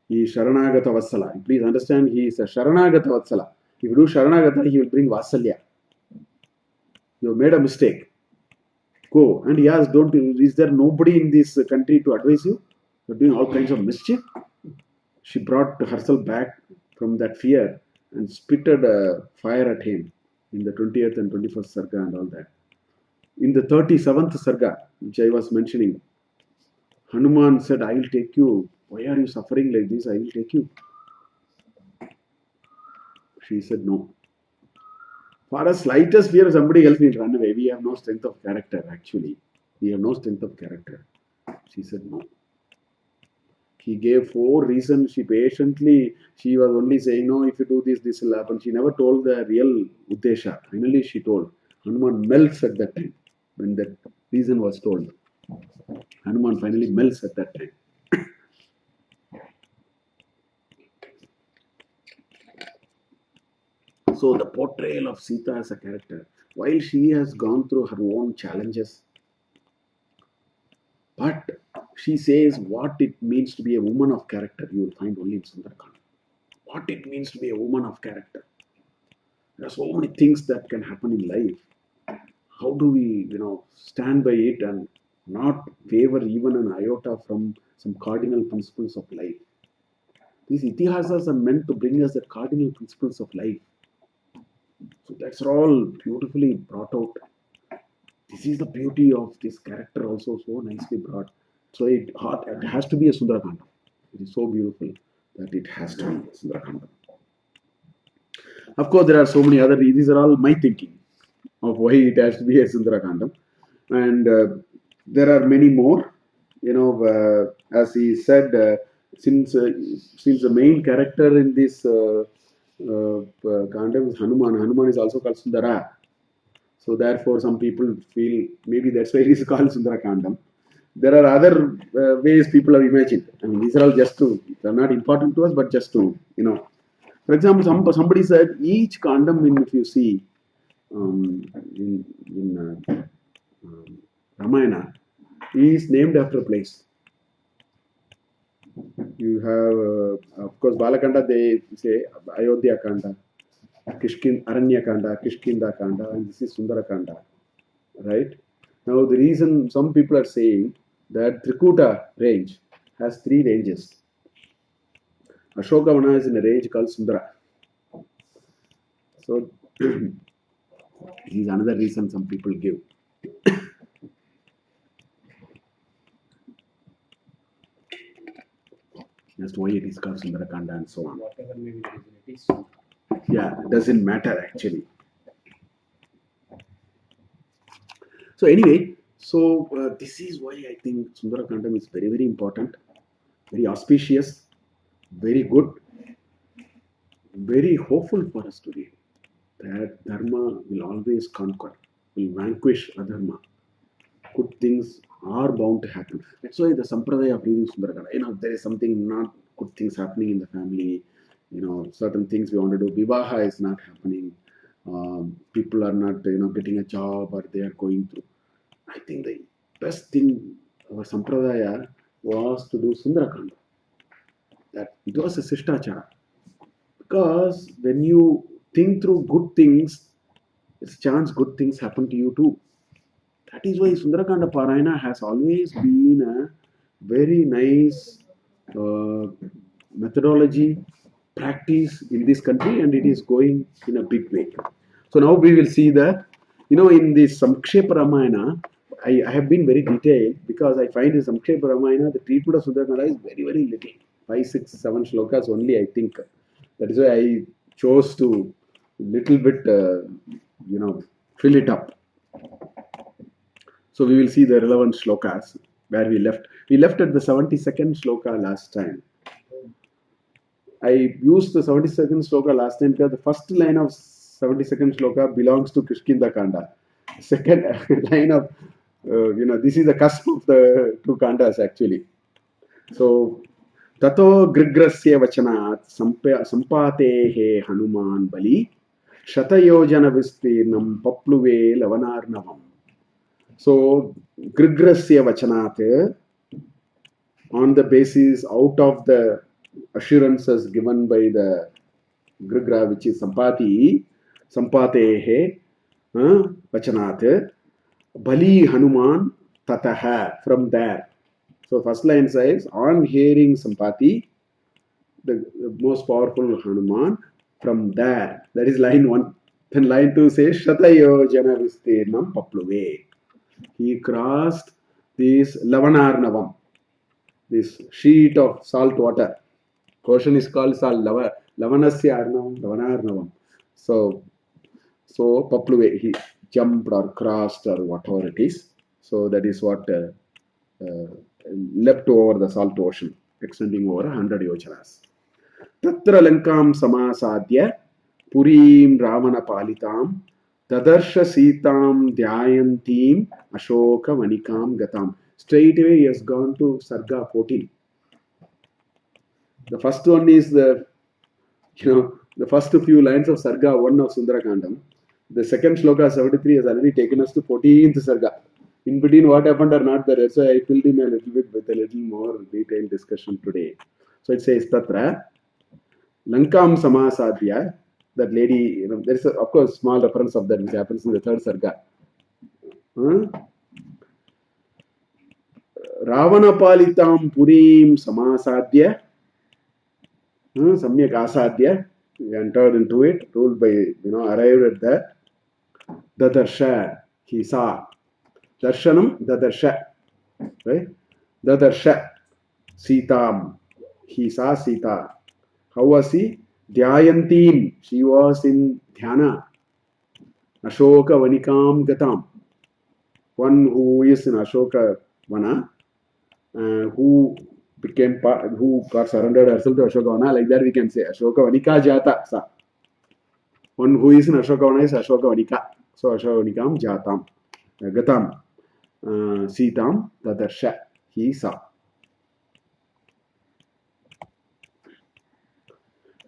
He is Sharanagata Vatsala. Please understand, he is a Sharanagata Vatsala. If you do Sharanagata, he will bring Vasalya. You have made a mistake. Go. And he asked, is there nobody in this country to advise you? You are doing all kinds of mischief. She brought herself back from that fear and spitted fire at him in the 20th and 21st Sarga and all that. In the 37th Sarga, which I was mentioning, Hanuman said, I will take you. Why are you suffering like this? I will take you. She said, no. For a slightest fear, somebody else will run away. We have no strength of character, actually. We have no strength of character. She said, no. He gave 4 reasons. She was only saying, no, if you do this, this will happen. She never told the real Uddesha. Finally, she told. Hanuman melts at that time when that reason was told. Hanuman finally melts at that time. So the portrayal of Sita as a character, while she has gone through her own challenges, but she says what it means to be a woman of character, you will find only in Sundarakand. What it means to be a woman of character. There are so many things that can happen in life. How do we, stand by it and not waver even an iota from some cardinal principles of life? These itihasas are meant to bring us the cardinal principles of life. So that's all beautifully brought out. This is the beauty of this character, also so nicely brought. So it has to be a Sundarakanda. It is so beautiful that it has to be a Sundarakanda. Of course, there are so many other. These are all my thinking of why it has to be a Sundarakandam, and there are many more. As he said, since the main character in this Kandam is Hanuman. Hanuman is also called Sundara. So therefore, some people feel maybe that's why it is called Sundarakandam. There are other ways people have imagined. I mean, these are all they're not important to us, but just to, For example, somebody said each kandam, if you see in Ramayana, is named after a place. You have, of course, Balakanda, they say Ayodhya Kanda, Aranya Kanda, Kishkinda Kanda, and this is Sundara Kanda. Right? Now, the reason some people are saying that Trikuta range has 3 ranges. Ashokavana is in a range called Sundara. So, this is another reason some people give. As to why it is called Sundarakanda and so on.
Whatever may be the reason, it is.
Yeah, it doesn't matter actually. So anyway, this is why I think Sundarakandam is very, very important, very auspicious, very good, very hopeful for us today. That Dharma will always conquer, will vanquish adharma. Good things are bound to happen. That's why the sampradaya of reading Sundarakanda, there is something not good things happening in the family, certain things we want to do. Vivaha is not happening. People are not, getting a job or they are going through. I think the best thing our sampradaya was to do Sundarakanda. That it was a Sishtachara. Because when you think through good things, it's a chance good things happen to you too. That is why Sundarakanda Parayana has always been a very nice methodology, practice in this country, and it is going in a big way. So now we will see that, in this Samkshepa Ramayana, I have been very detailed because I find in Samkshepa Ramayana the treatment of Sundarakanda is very, very little. 5, 6, 7 shlokas only, I think. That is why I chose to little bit, fill it up. So we will see the relevant shlokas where we left. We left at the 72nd shloka last time. I used the 72nd shloka last time because the first line of 72nd shloka belongs to Kishkinda Kanda. Second line of, this is the cusp of the 2 kandas actually. So, Tato Grigrasya Vachanat Sampatehe Hanuman Bali Shatayojana Vistirnam Papluve Lavanarnavam. So, Grigrasya Vachanat, on the basis out of the assurances given by the Grigra, which is Sampatehe Vachanat, Bali Hanuman Tataha, from there. So first line says, on hearing Sampati, the most powerful Hanuman, from there. That is line 1. Then line 2 says, Shatayo Jana Vistirnam Papluve. He crossed this Lavanarnavam, this sheet of salt water. Ocean is called salt, Lavanasya Arnavam, Lavanarnavam. So Papluve, he jumped or crossed or whatever it is. So that is what leapt over the salt ocean, extending over 100 yojanas. Tatra Lankam Samasadya Purim Ravana Palitam Tadarsha Sitam Dhyayantim Ashoka Manikam Gatam. Straight away he has gone to Sarga 14. The first one is the first few lines of Sarga 1 of Sundarakandam. The second shloka 73 has already taken us to 14th Sarga. In between, what happened or not there. So I filled in a little bit with a little more detailed discussion today. So it says Tatra Lankam Samasadya. that lady, there is of course small reference of that which happens in the third sarga. Ravana palitam purim samasadya, samyak asadya, entered into it, ruled by, arrived at that. Dadarsha, he saw. Darshanam, dadarsha, right? Dadarsha, Sitam, he saw Sita. How was he? Dhyayantim, she was in dhyana. Ashoka vanikam gatam, one who is in Ashoka vana, who who got surrendered herself to Ashoka vana, like that we can say Ashoka vanika jata sa. One who is in Ashoka vana is Ashoka vanika. So Ashoka vanikam jatam, gatam, Sitam tadarsha, he saw.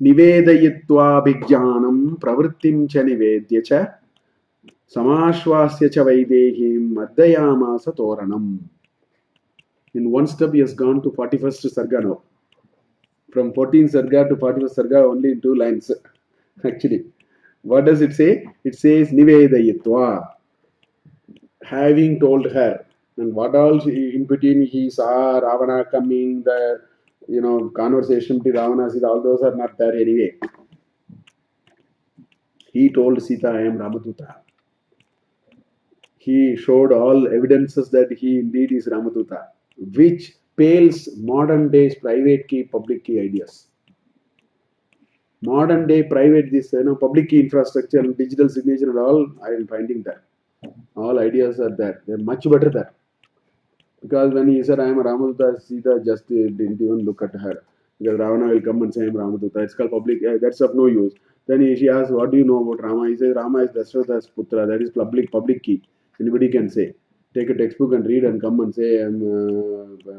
Nivedayitva bhijnanam pravrittim cha nivedya cha samashwasya cha vaidehim madhyayamasa toranam. In one step he has gone to 41st sarga now. From 14th sarga to 41st sarga only in 2 lines. Actually, what does it say? It says Nivedayitva, having told her. And what all in between he saw Ravana coming, the conversation between Ravana, Sita, all those are not there anyway. He told Sita, I am Ramaduta. He showed all evidences that he indeed is Ramaduta, which pales modern days private key, public key ideas. Modern day private, this public key infrastructure and digital signature and all, I am finding that. All ideas are there. They are much better there. Because when he said, I am a Ramaduta, Sita just didn't even look at her. Because Ravana will come and say, I am Ramaduta. It's called public, that's of no use. Then she asks, what do you know about Rama? He says, Rama is Dasratha's Putra. That is public key. Anybody can say. Take a textbook and read and come and say,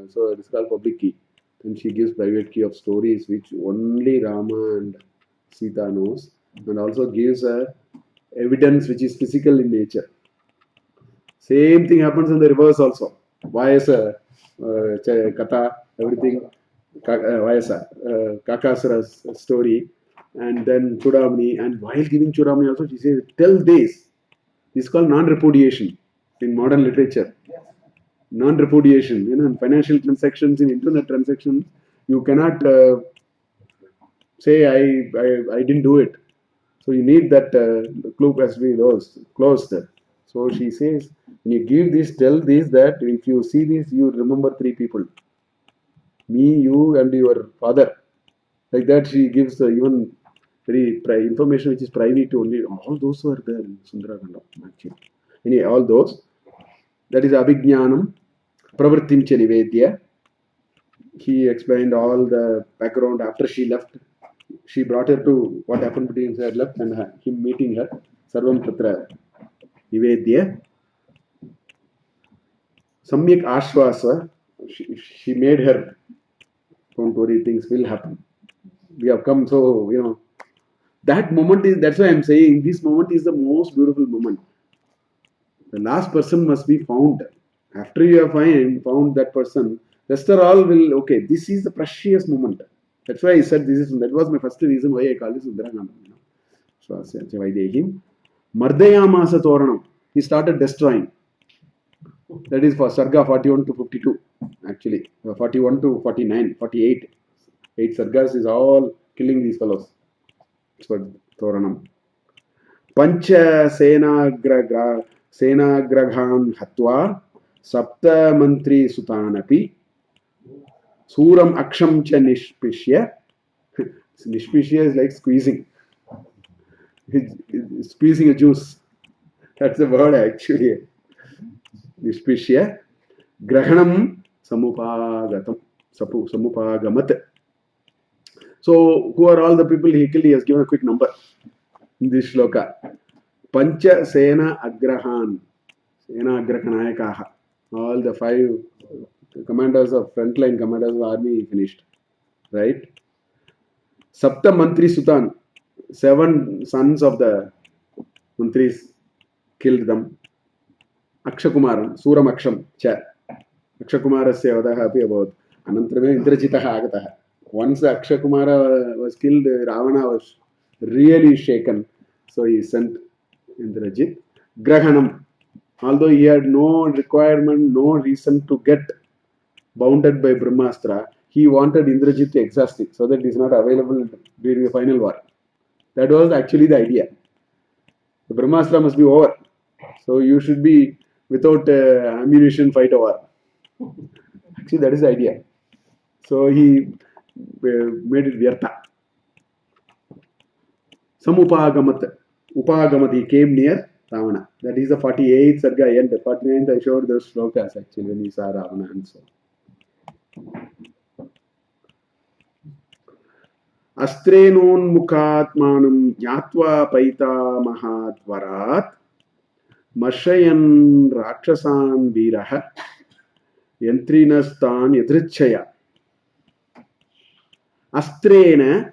so it's called public key. Then she gives private key of stories which only Rama and Sita knows. And also gives her evidence which is physical in nature. Same thing happens in the reverse also. Vayasa, Kata, everything, Vayasa, Kakasura's story, and then Chudamani. And while giving Chudamani also, she says, tell this. This is called non-repudiation in modern literature. Non-repudiation, in financial transactions, in internet transactions, you cannot say, I didn't do it. So you need that clue has to be closed. So she says, when you give this, tell this, that if you see this, you remember 3 people. Me, you, and your father. Like that, she gives even very information which is private to only. All those were there in Sundarakanda, actually. Anyway, all those. That is Abhijnanam, Pravrittim cha Nivedya. He explained all the background after she left. She brought her to what happened between her left and him meeting her. Sarvam Tatra Nivedya. Samyak Ashvasa. She made her, don't worry, things will happen. We have come, so, that moment is, that's why I'm saying this moment is the most beautiful moment. The last person must be found. After you have found that person, rest are all will, okay, this is the precious moment. That's why I said that was my first reason why I call this Sundarakanda. So, Vaidehim. Mardayamasa Toranam. He started destroying. That is for Sarga 41 to 52, actually. 41 to 49, 48. 8 Sargas is all killing these fellows. That's what Toranam. Pancha Senagraghan Hatwa Sapta Mantri Sutanapi Suram Aksham Cha Nishpishya. Nishpishya is like squeezing. Squeezing a juice. That's the word actually. Nishpishya. Grahanam Samupagatam. Samupagamat. So, who are all the people he killed? He has given a quick number in this shloka. Pancha Sena Agrahan. Sena Agrahanayakaha. All the 5 commanders of frontline commanders of army finished. Right? Sapta Mantri Sutan. 7 sons of the Mantris killed them. Akshakumaram. Suram Aksham. Cha. Akshakumarasya vadaha api abhavat. Anantarame Indrajitaha agataha. Once Akshakumara was killed, Ravana was really shaken. So he sent Indrajit. Grahanam. Although he had no requirement, no reason to get bounded by Brahmastra, he wanted Indrajit to exhaust it so that it is not available during the final war. That was actually the idea. The Brahmastra must be over. So you should be without ammunition fight a war. Actually, that is the idea. So he made it Vyartha. Samupagamat. Upagamat, he came near Ravana. That is the 48th Sarga end. The 49th I showed those slokas actually when he saw Ravana and so. Astrenonmukhatmanam jnatva paitamahat Mashayan Rakshasan Viraha Yantrinastan Yadrichaya Astrena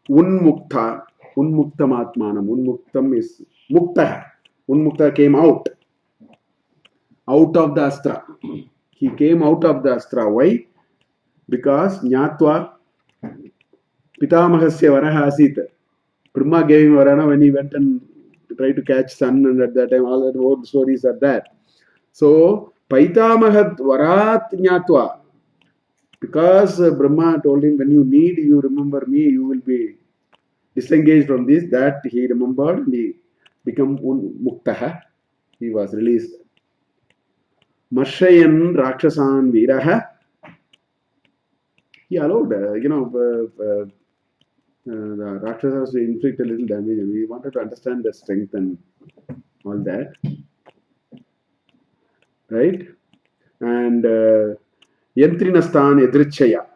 Unmukta Unmuktamatmanam. Unmuktam is Mukta. Unmukta came out of the Astra. He came out of the Astra. Why? Because Jnatva Pitamahasya Varaha Asit. Brahma gave him Varana when he went and tried to catch sun, and at that time all that old stories are there. So Paitamahat Varat Jnatva. Because Brahma told him, when you need, you remember me, you will be disengaged from this. That he remembered, and he became Muktaha. He was released. Mashayan Rakshasan Viraha. He allowed, the Rakshasas to inflict a little damage, and we wanted to understand their strength and all that. Right? And Yantrinastan Yadrichaya.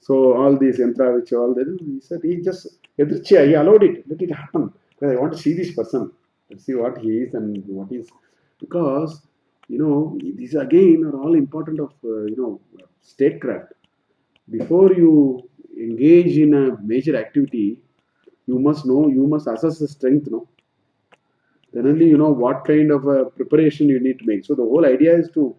So all these yantra, which all that, he said, he just Yadrichaya, he allowed it, let it happen. Because I want to see this person. Let's see what he is and what is. Because, these again are all important of, statecraft. Before you engage in a major activity, you must assess the strength, Then only you know what kind of a preparation you need to make. So the whole idea is to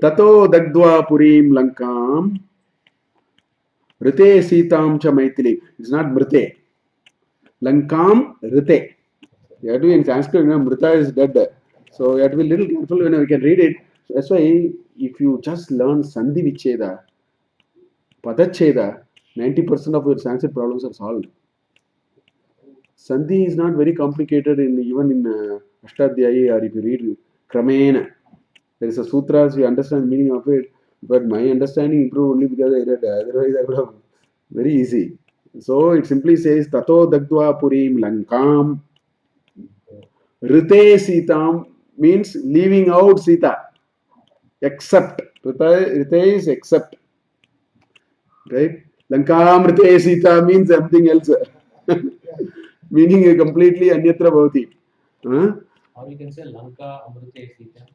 Tato Dagdwa Purim Lankam Rite Sitam Cha Maithili. It's not Mrite. Lankam Rite. You have to be in Sanskrit, Mrita is dead. So you have to be a little careful when we can read it. So that's why if you just learn Sandhi Vicheda, Padacheda, 90% of your Sanskrit problems are solved. Sandhi is not very complicated even in Ashtadhyayi, or if you read Kramena. There is a sutras, you understand the meaning of it, but my understanding improved only because I read. Otherwise, I would have very easy. So it simply says Tato Dagdwa Purim Lankam Rite Sitam means leaving out Sita. Except. Rite is except. Right? Lankam Rite Sita means something else. Meaning completely Anyatra Bhavati.
Or you can say Lanka Amrute Sita.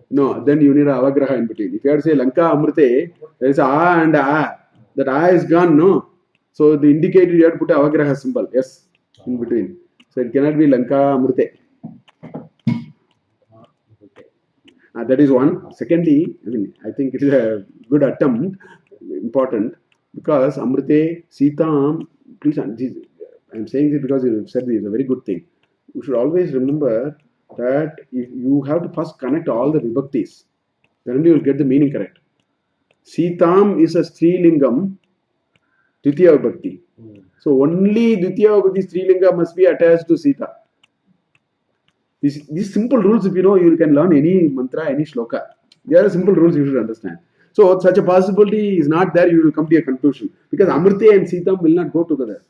No, then you need a avagraha in between. If you have to say Lanka Amrute, there is a A and A. That A is gone, no? So the indicator you have to put a avagraha symbol, yes, in between. So it cannot be Lanka Amrute. That is one. Secondly, I think it is a good attempt, important, because Amrute, Sita, please, I'm saying this because you said this is a very good thing. You should always remember that you have to first connect all the vibhaktis. Then only you will get the meaning correct. Sitam is a Strilingam, Dvitiya Vibhakti. So only Dvitiya Vibhakti Strilinga must be attached to Sita. These simple rules, if you know, you can learn any mantra, any shloka. They are simple rules you should understand. So such a possibility is not there, you will come to a conclusion. Because Amrite and Sitam will not go together.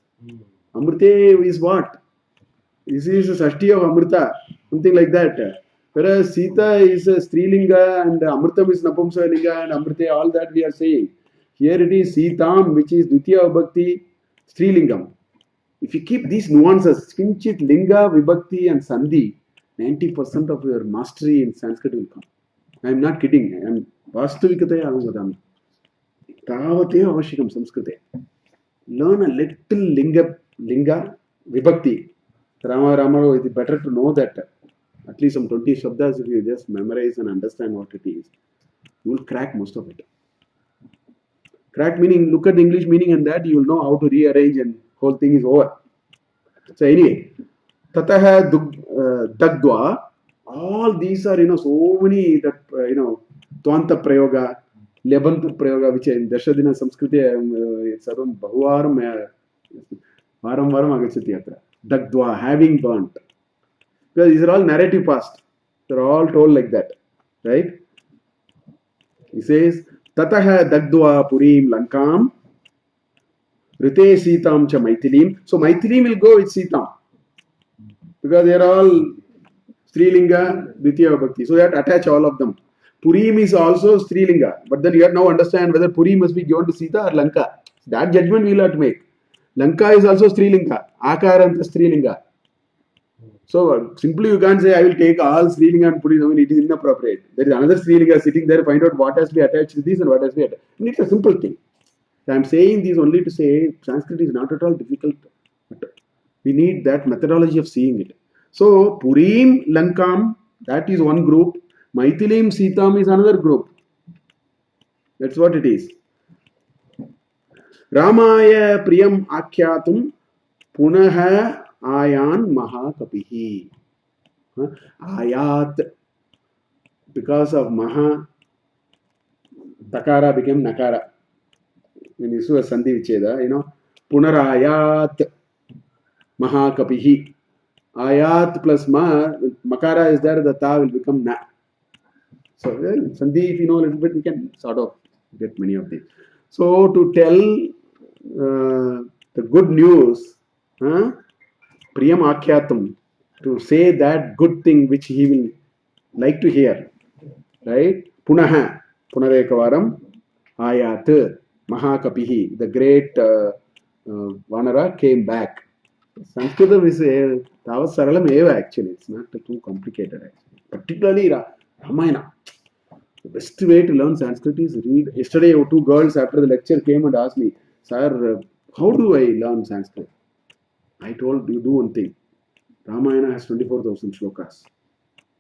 Amrite is what? This is a Sashti of Amrita, something like that. Whereas Sita is a Strilinga and Amritam is Napumsalinga and Amrite, all that we are saying. Here it is Sitam, which is Dvitiya Vibhakti, Strilingam. If you keep these nuances, Kinchit, Linga, Vibhakti and Sandhi, 90% of your mastery in Sanskrit will come. I am not kidding. I am Vastavikataya Avadami. Tavate Avashikam Samskrite. Learn a little Linga, Vibhakti. Rama, it is better to know that. At least some 20 shabdas, if you just memorize and understand what it is, you will crack most of it. Crack meaning, look at the English meaning and that you will know how to rearrange and whole thing is over. So anyway, Tataha Dagdwa, all these are, so many that, Twanta Prayoga, Lebanta Prayoga, which in Dashadina Samskriti, Sarum Bahuaram, Varam Varam Agachati Atra. Dagdwa, having burnt. Because these are all narrative past. They're all told like that. Right? He says, Tataha Dagdwa Purim Lankam, Rite Sitam Cha Maithilim. So Maithilim will go with Sitam. Because they are all Strilinga, Ditya Bhakti. So you have to attach all of them. Purim is also Strilinga. But then you have to now understand whether Purim must be given to Sita or Lanka. That judgment we will have to make. Lanka is also Strilinga. Akaranta Strilinga. So simply you can't say I will take all Strilinga and put it. I mean, it is inappropriate. There is another Strilinga sitting there. Find out what has to be attached to this and what has to be attached. I mean, it's a simple thing. I am saying this only to say Sanskrit is not at all difficult. We need that methodology of seeing it. So Purim, Lankam, that is one group. Maithilim, Sitam is another group. That's what it is. Ramaya Priyam Akyatum Punaha Ayan Mahakapihi. Ayat. Because of Maha, Takara became Nakara. When you see a Sandhi Vicheda, Punarayat Mahakapihi. Ayat plus Makara is there, the Ta will become Na. So, Sandhi, if you know a little bit, we can sort of get many of these. So, to tell the good news, Priyam Akyatam, to say that good thing which he will like to hear, right? Punaha, Punarekavaram, Ayat, Mahakapihi, the great Vanara came back. Sanskritam is Tavat Saralam Eva actually. It's not too complicated actually. Particularly Ramayana. The best way to learn Sanskrit is read. Yesterday, two girls after the lecture came and asked me, Sir, how do I learn Sanskrit? I told you do one thing. Ramayana has 24,000 shlokas.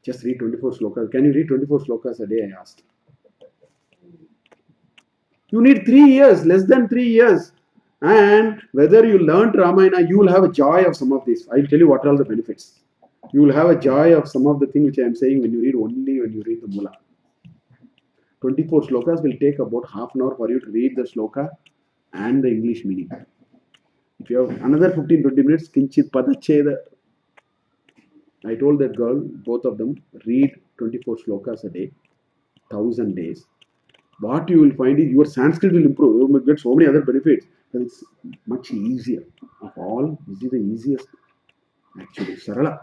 Just read 24 slokas. Can you read 24 slokas a day? I asked. You need 3 years, less than 3 years. And whether you learned Ramayana, you will have a joy of some of this. I will tell you what are all the benefits. You will have a joy of some of the things which I am saying when you read only when you read the Mula. 24 slokas will take about half an hour for you to read the sloka and the English meaning. If you have another 15-20 minutes, Kinchit Padacheda. I told that girl, both of them, read 24 slokas a day, 1,000 days. What you will find is your Sanskrit will improve. You will get so many other benefits. But it's much easier. Of all, this is the easiest. Actually, Sarala.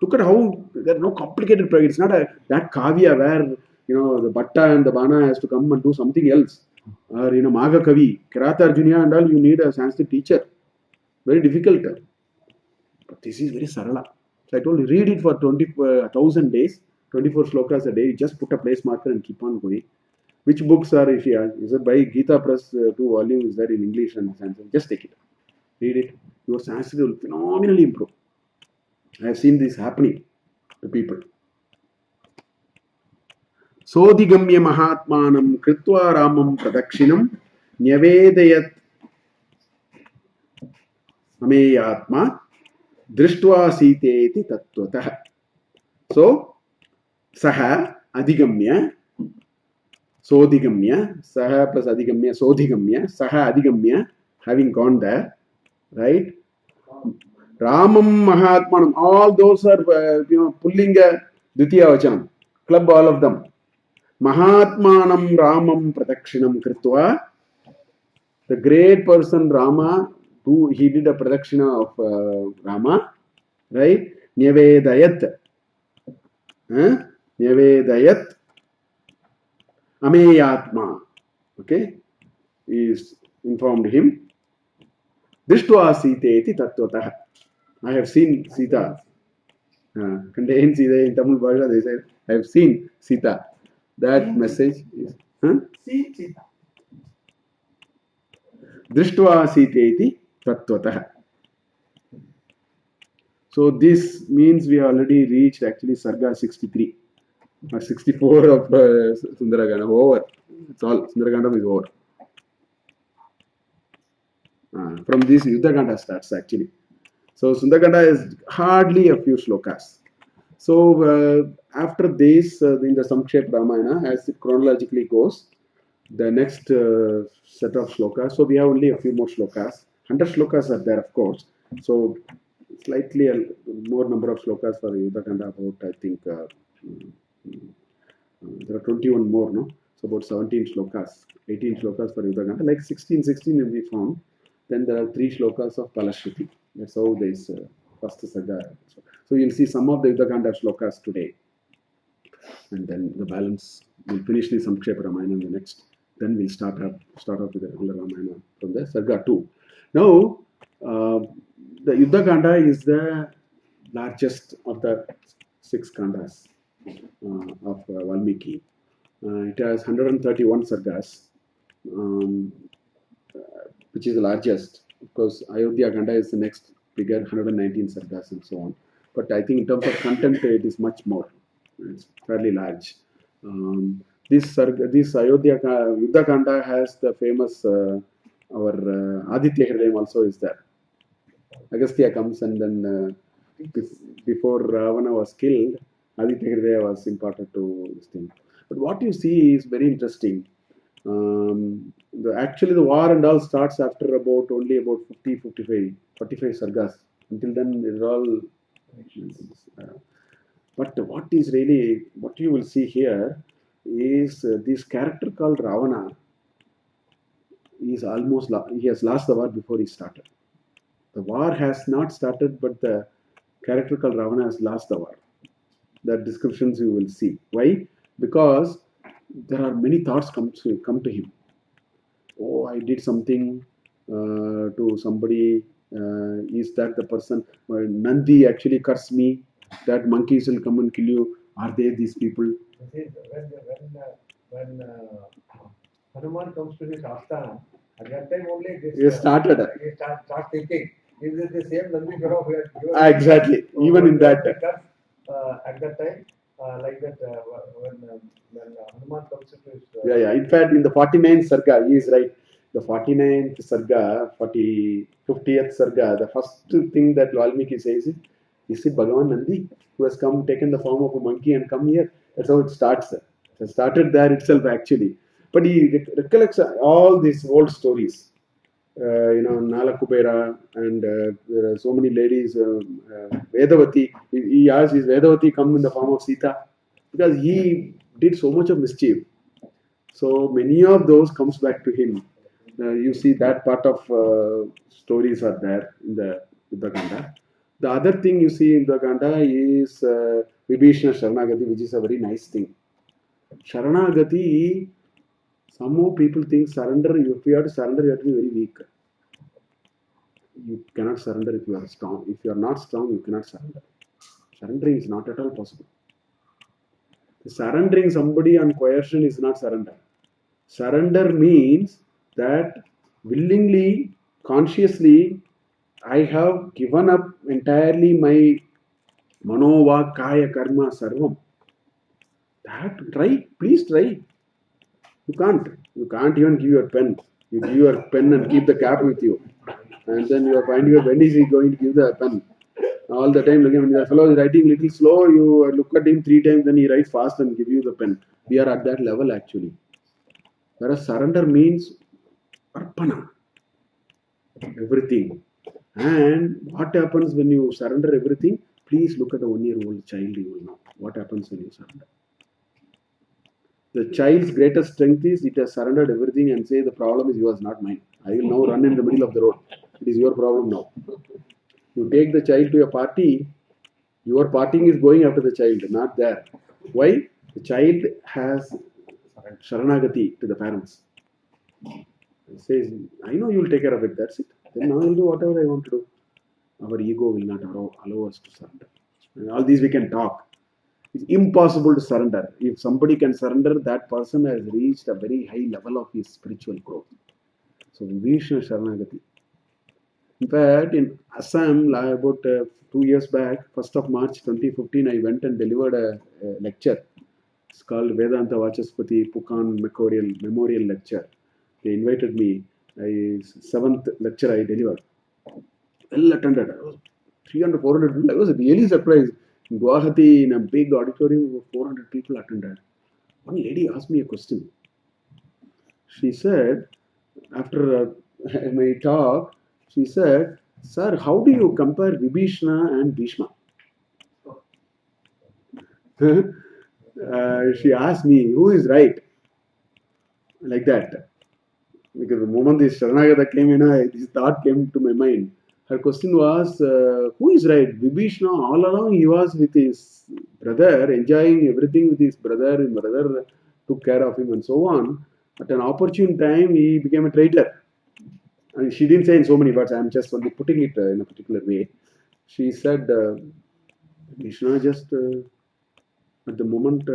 Look at how there are no complicated prayers. It's not that kavya where the Bhatta and the Bana has to come and do something else. Or Maga Kavi, Kirata Arjunya and all, you need a Sanskrit teacher. Very difficult. But this is very Sarala. So I told you, read it for 1,000 days, 24 slokas a day. You just put a place marker and keep on going. Which books are, if you ask, is it by Gita Press, 2 volumes there in English and Sanskrit? Just take it. Read it. Your Sanskrit will phenomenally improve. I have seen this happening to people. Sodigamya Mahatmanam Kritva Ramam Pradakshinam Nyavedayat Ameyatma Drishtva Siteti Tattvataha. So, Saha Adigamya Sodigamya, Saha plus Adigamya, Sodigamya, Saha Adigamya, having gone there, right? Ramam Mahatmanam, all those are, Pullinga Dutiya Vachanam, club all of them. Mahatmanam Ramam Pradakshinam Kritva, the great person Rama, he did a Pradakshina of Rama, right? Nyavedayat, Nyavedayat Ameyatma, okay, is informed him. Drishtva Siteti Tattvataha. I have seen Sita. Contains Sita in Tamil Bhasha, they said, I have seen Sita. That message is Sita. Drishtva Siteti Tattvataha. So this means we already reached actually Sarga 63 or 64 of Sundaragana. Over. It's all. Sundaragandam is over. From this Yuddhakanda starts actually. So Sundaraganda is hardly a few shlokas. So after this, in the Samkshepa Ramayana, as it chronologically goes, the next set of shlokas. So we have only a few more shlokas. 100 shlokas are there, of course. So slightly more number of shlokas for Yuddhakanda. About I think there are 21 more, no? So about 17 shlokas, 18 shlokas for Yuddhakanda. Like 16 will be found. Then there are 3 shlokas of Palashruti. That's how this first saga. So you'll see some of the Yuddhakanda shlokas today. And then the balance, we'll finish the Samkshepa Ramayana in the next. Then we'll start off with the regular Ramayana from the Sarga 2. Now, the Yuddhakanda is the largest of the 6 kandas of Valmiki. It has 131 sargas, which is the largest. Of course, Ayodhya Kanda is the next bigger, 119 sargas and so on. But I think in terms of content, it is much more. It's fairly large. This Ayodhya Yuddha Kanda has the famous our Aditya Hridayam also is there. Agastya comes and then before Ravana was killed, Aditya Hridaya was imparted to this thing. But what you see is very interesting. Actually, the war and all starts after only about 50, 55, 45 sargas. Until then, it's all. But what you will see here is this character called Ravana. He has lost the war before he started. The war has not started, but the character called Ravana has lost the war. The descriptions you will see. Why? Because there are many thoughts come to him. Oh, I did something to somebody. Is that the person? Nandi actually cursed me. That monkeys will come and kill you. Are they these people?
When Hanuman comes to his asthana, at that time only this
He started.
He start thinking, is it the same Nandi fellow who
exactly.
So
even in that.
At that time, like that, when Hanuman comes to his.
Yeah. In fact, in the 49th Sarga, he is right. The 49th Sarga, 50th Sarga, the first thing that Valmiki says is it Bhagavan Nandi who has taken the form of a monkey and come here? That's how it starts. It started there itself actually. But he recollects all these old stories. Nala Kubera and there are so many ladies. Vedavati, he asked, is Vedavati come in the form of Sita? Because he did so much of mischief. So many of those comes back to him. You see that part of stories are there in the Kanda. The other thing you see in the Kanda is Vibhishana Sharanagati, which is a very nice thing. Sharanagati, somehow people think surrender, if you have to surrender, you have to be very weak. You cannot surrender if you are strong. If you are not strong, you cannot surrender. Surrendering is not at all possible. Surrendering somebody on coercion is not surrender. Surrender means that willingly, consciously, I have given up entirely my manova, kaya, karma, sarvam. Please try. You can't. You can't even give your pen. You give your pen and keep the cap with you. And then you find when is he going to give the pen? All the time, when the fellow is writing little slow, you look at him 3 times, then he writes fast and give you the pen. We are at that level actually. Whereas surrender means arpana, everything. And what happens when you surrender everything? Please look at a 1-year-old child, you will know what happens when you surrender. The child's greatest strength is it has surrendered everything and say the problem is yours, not mine. I will now run in the middle of the road. It is your problem now. You take the child to a party, your partying is going after the child, not there. Why? The child has Sharanagati to the parents. It says, I know you will take care of it, that's it. Then now I will do whatever I want to do. Our ego will not allow us to surrender. And all these we can talk. It's impossible to surrender. If somebody can surrender, that person has reached a very high level of his spiritual growth. So Vishnu Sharanagati. In fact, in Assam, about 2 years back, 1st of March 2015, I went and delivered a lecture. It's called Vedanta Vachaspati Pukan Memorial Lecture. They invited me. Seventh lecture I delivered. Well attended. I was 300, 400 people. I was really surprised. In Guwahati, in a big auditorium, 400 people attended. One lady asked me a question. She said, after my talk, she said, "Sir, how do you compare Vibhishna and Bhishma?" She asked me, "Who is right?" Like that. Because the moment this Sharanagata came in, this thought came to my mind. Her question was, who is right? Vibhishna, all along he was with his brother, enjoying everything with his brother. His brother took care of him and so on. At an opportune time, he became a traitor. And she didn't say in so many words, I'm just only putting it in a particular way. She said, Vishnu just at the moment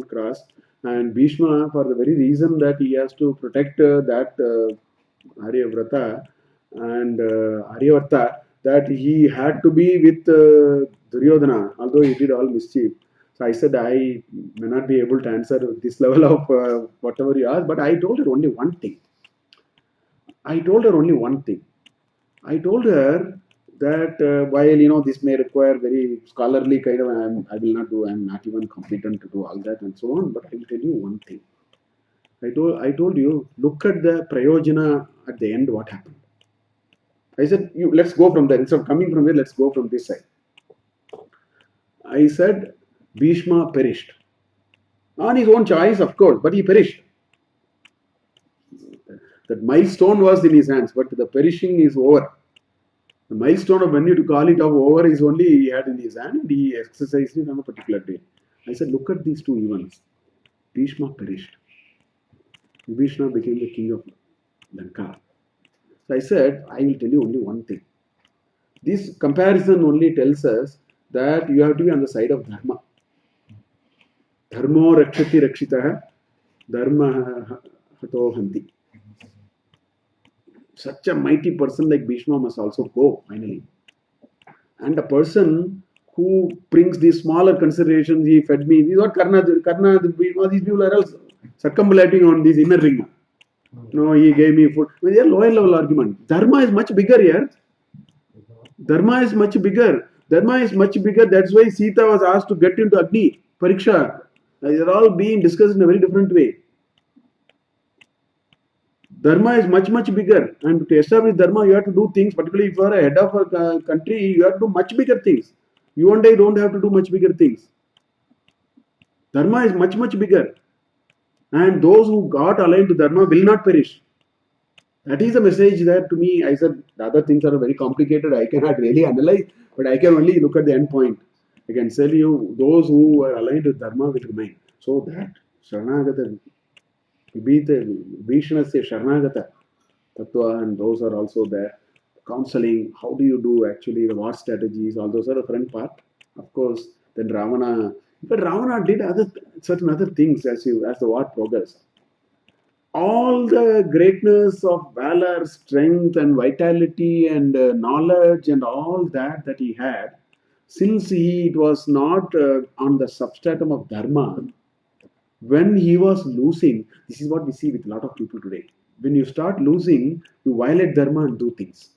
crossed, and Bhishma, for the very reason that he has to protect that Aryavrata and Aryavarta, that he had to be with Duryodhana, although he did all mischief. So I said, I may not be able to answer this level of whatever you asked, but I told her only one thing. I told her only one thing. I told her that while this may require very scholarly kind of, I'm not even competent to do all that and so on. But I will tell you one thing. I told you, look at the prayojana at the end. What happened? I said, let's go from there. Instead of coming from here, let's go from this side. I said, Bhishma perished on his own choice, of course, but he perished. That milestone was in his hands, but the perishing is over. The milestone of when you to call it over is only he had in his hand and he exercised it on a particular day. I said, look at these two events. Bhishma perished. Vibhishna became the king of Lanka. So I said, I will tell you only one thing. This comparison only tells us that you have to be on the side of Dharma. Dharmo rakshati rakshitaha, dharma hato hanti. Such a mighty person like Bhishma must also go finally. And a person who brings these smaller considerations, he fed me. This is what Karna, Bhishma, these people are all circumambulating on this inner ring. No, he gave me food. They are lower level argument. Dharma is much bigger here. Dharma is much bigger. Dharma is much bigger. That's why Sita was asked to get into Agni, Pariksha. They are all being discussed in a very different way. Dharma is much, much bigger. And to establish Dharma, you have to do things, particularly if you are a head of a country, you have to do much bigger things. You and I don't have to do much bigger things. Dharma is much, much bigger. And those who got aligned to Dharma will not perish. That is a message that to me, I said, the other things are very complicated. I cannot really analyze, but I can only look at the end point. I can tell you, those who are aligned with Dharma will remain. So that Sharanagata, Vibhishanasya Sharanagata Tattva, and those are also there. Counseling, how do you do actually the war strategies, all those are the front part. Of course, then Ravana, but Ravana did certain other things as the war progressed. All the greatness of valor, strength, and vitality, and knowledge, and all that he had, since it was not on the substratum of Dharma, when he was losing, this is what we see with a lot of people today. When you start losing, you violate Dharma and do things.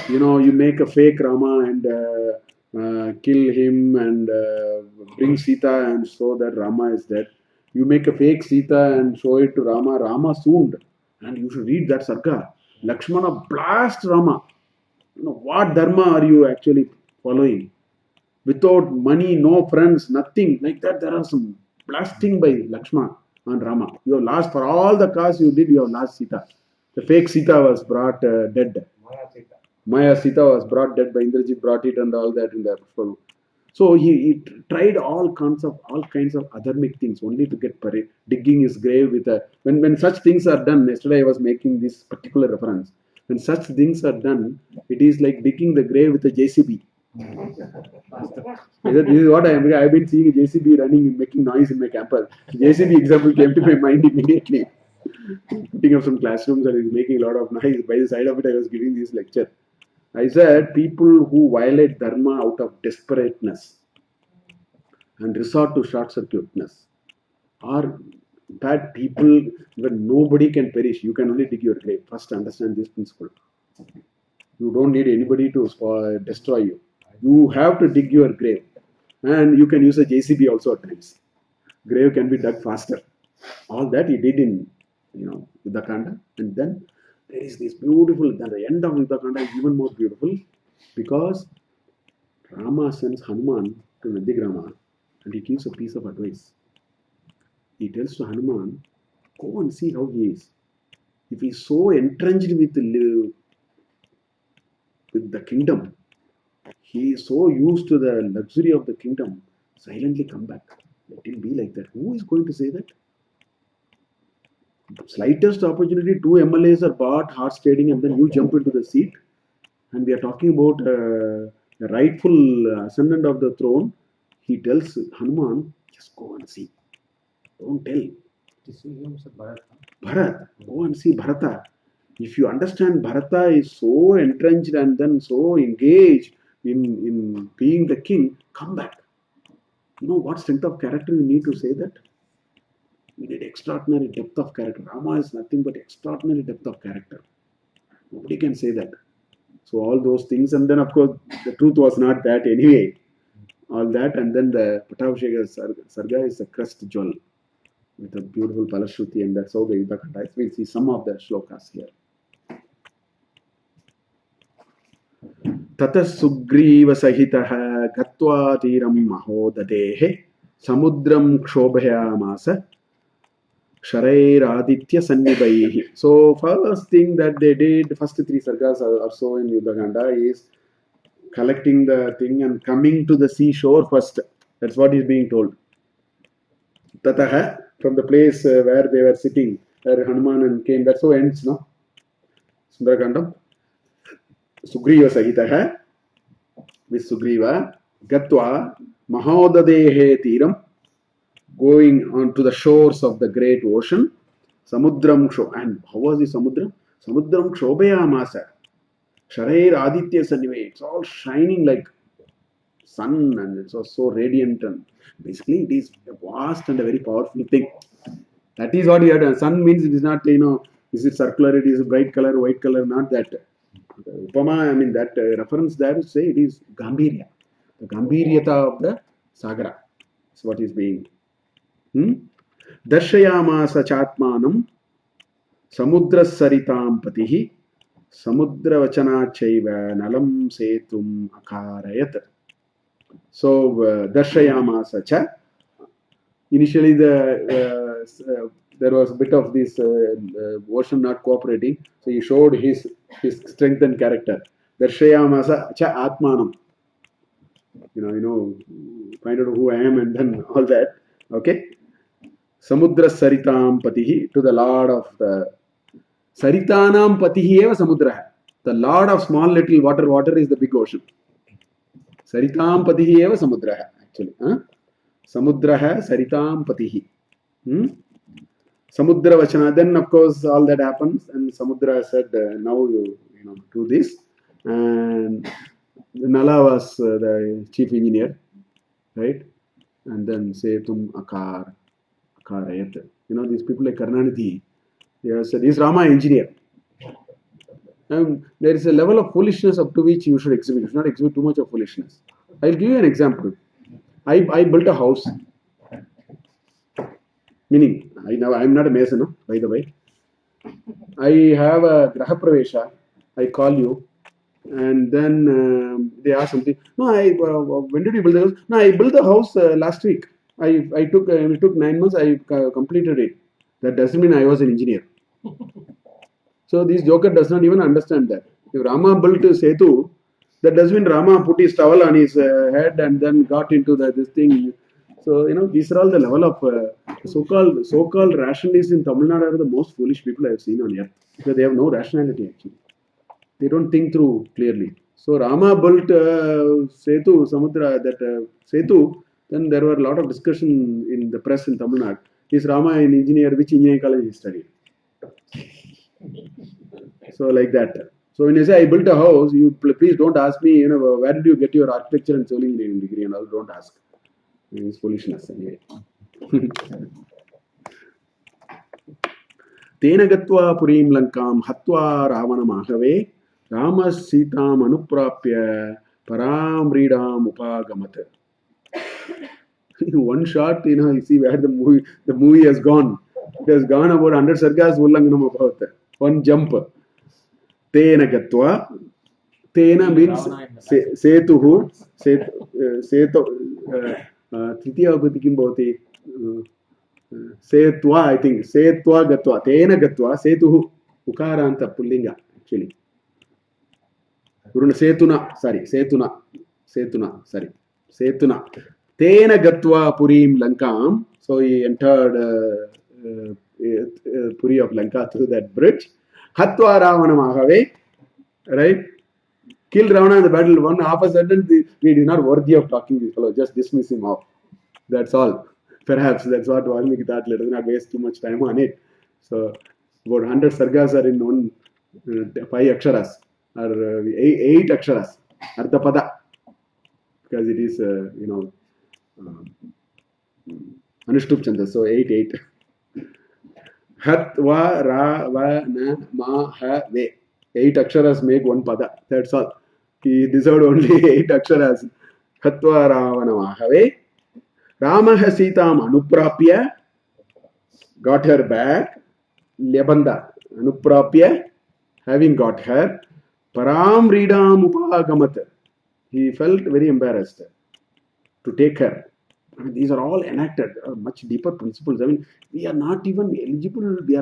You make a fake Rama and kill him and bring Sita and show that Rama is dead. You make a fake Sita and show it to Rama. Rama soon, and you should read that Sarga. Lakshmana blast Rama. What Dharma are you actually following? Without money, no friends, nothing like that. There are some blasting by Lakshmana and Rama. You have lost for all the cause you did. You have lost Sita. The fake Sita was brought dead. Maya Sita was brought dead by Indrajit, brought it and all that in the full. So he tried all kinds of adharmic things only to get digging his grave with a when such things are done. Yesterday I was making this particular reference. When such things are done, it is like digging the grave with a JCB. This is what I've been seeing a JCB running, making noise in my campus. JCB example came to my mind immediately. Putting up some classrooms and he's making a lot of noise. By the side of it, I was giving this lecture. I said people who violate Dharma out of desperateness and resort to short circuitness are bad people when nobody can perish. You can only dig your grave. First, understand this principle. You don't need anybody to destroy you. You have to dig your grave. And you can use a JCB also at times. Grave can be dug faster. All that he did in, Yuddhakanda. And then there is this beautiful, then the end of Yuddhakanda is even more beautiful because Rama sends Hanuman to Nandigrama and he gives a piece of advice. He tells to Hanuman, go and see how he is. If he is so entrenched with the kingdom, he is so used to the luxury of the kingdom, silently come back. Let him be like that. Who is going to say that? Slightest opportunity, two MLAs are bought, horse trading, and then you jump into the seat. And we are talking about the rightful ascendant of the throne. He tells Hanuman, just go and see. Don't tell. Bharat, go and see Bharata. If you understand Bharata is so entrenched and then so engaged in being the king, come back. You know what strength of character you need to say that? You need extraordinary depth of character. Rama is nothing but extraordinary depth of character. Nobody can say that. So all those things, and then of course the truth was not that anyway. All that, and then the Pattabhisheka Sarga is a crest jewel with a beautiful Palashruti, and that's how the Yuddhakanda is. We'll see some of the shlokas here. Tata Sugriva Sahitaha Gatva Tiram Mahodadehe Samudram Kshobhayamasa Sharair-aditya Sannibaihi. So first thing that they did, first three sargas or so in Yuddhakanda is collecting the thing and coming to the seashore first. That's what is being told. Tataha, from the place where they were sitting, where Hanuman and came, that's how ends, no? Sundarakandam. Sugriva Sahitaha, with Sugriva, Gatva, Mahodadehe Tiram, going on to the shores of the great ocean, Samudram Ksho. And how was the Samudram? Samudram Kshobhayamasa. Sharair Aditya Sannive. It's all shining like sun and it's so radiant. And basically, it is a vast and a very powerful thing. That is what we have done. Sun means it is not, is it circular, it is a bright color, white color, not that. Upama, I mean, that reference there to say it is Gambhirya. The Gambhiryata of the Sagara. That's what is being. Darshayamasa Chatmanam Samudra Saritam Patihi Samudra Vachanachaiva Nalam Setum Akarayat. So Darshayamasa Cha. Initially there was a bit of this ocean not cooperating, so he showed his strength and character. Darshayamasa Cha Atmanam. Find out who I am and then all that. Okay. Samudra Saritam Patihi, to the Lord of the Saritanam Patihi eva Samudra. The Lord of small little water is the big ocean. Saritam Patihi eva Samudra actually. Samudra Saritam Patihi. Samudra Vachana. Then of course all that happens and Samudra said, now you do this. And Nala was the chief engineer, right? And then Setum Akarayat. These people like Karnanidhi, they have said, is Rama engineer? There is a level of foolishness up to which you should exhibit. You should not exhibit too much of foolishness. I'll give you an example. I built a house. Meaning, I'm not a mason, by the way. I have a Graha Pravesha. I call you. And then they ask something. No, when did you build the house? No, I built the house last week. It took 9 months. I completed it. That doesn't mean I was an engineer. So this joker does not even understand that. If Rama built Setu, that doesn't mean Rama put his towel on his head and then got into this thing. So these are all the level of so-called rationalists in Tamil Nadu are the most foolish people I have seen on earth because they have no rationality actually. They don't think through clearly. So Rama built Setu, Samudra, that Setu. Then there were a lot of discussion in the press in Tamil Nadu. Is Rama an engineer? Which engineering college he studied? So like that. So when you say I built a house, you please don't ask me, where did you get your architecture and civil engineering degree and all. Don't ask. It's foolishness anyway. Tena gatva purim lankam hatva ravanamahave Rama Sitam anuprapya param ridam upagamat. In one shot, you see where the movie has gone. It has gone about 100 sargas ullanganam about that. One jump. Tena gatva. Tena means setuhu. Setu. Tritiya upati kim bhavati. Setwa, I think. Setwa gatva. Tena gatva. Setuhu. Ukaranta pullinga, actually. Setuna. Tena gatva purim lankam. So he entered Puri of Lanka through that bridge. Hatva Ravana Mahave. Right? Killed Ravana in the battle. One half a sudden, he is not worthy of talking to this fellow. Just dismiss him off. That's all. Perhaps that's what Valmiki thought. Let us not waste too much time on it. So about 100 sargas are in one 5 aksharas. Or 8 aksharas, Ardhapada, because it is, Anushtup Chanda, so 8. Hat, va, ra, va, na, ma, ha, ve. 8 aksharas make one pada, that's all. He deserved only 8 aksharas. Hatva ravana mahave. Rama Sitam anuprapya, got her back. Lebanda, anuprapya, having got her. Param Ridam Upagamat. He felt very embarrassed to take her. I mean, these are all enacted, much deeper principles. I mean, we are not even eligible, we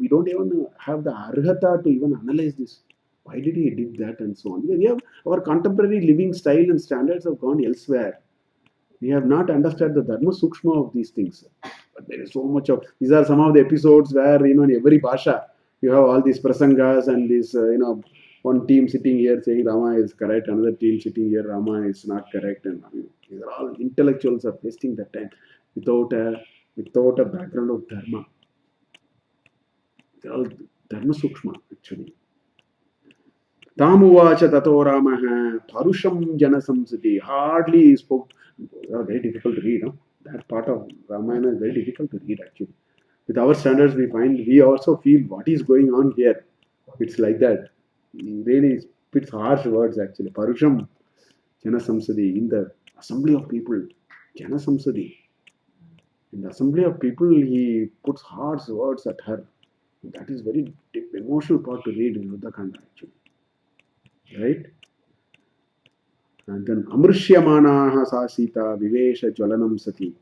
don't even have the arhata to even analyze this. Why did he did that and so on? We have our contemporary living style and standards have gone elsewhere. We have not understood the dharma sukshma of these things. But there is so much of, these are some of the episodes where, in every bhasha, you have all these prasangas and these, one team sitting here saying Rama is correct, another team sitting here Rama is not correct, and these are all intellectuals are wasting their time without a background of dharma. They're all dharma sukshma actually. Tamuvacha tato Ramaha Parusham Janasamsati. Hardly spoke. Very difficult to read. No? That part of Ramayana is very difficult to read actually. With our standards, we also feel what is going on here. It's like that. He really spits harsh words actually. Parusham Janasamsadi. In the assembly of people, Janasamsadi. In the assembly of people, he puts harsh words at her. That is very deep, emotional part to read in Uddakanda actually. Right? And then Amrishyamanaha sa Sita Vivesha Jwalanam Sati.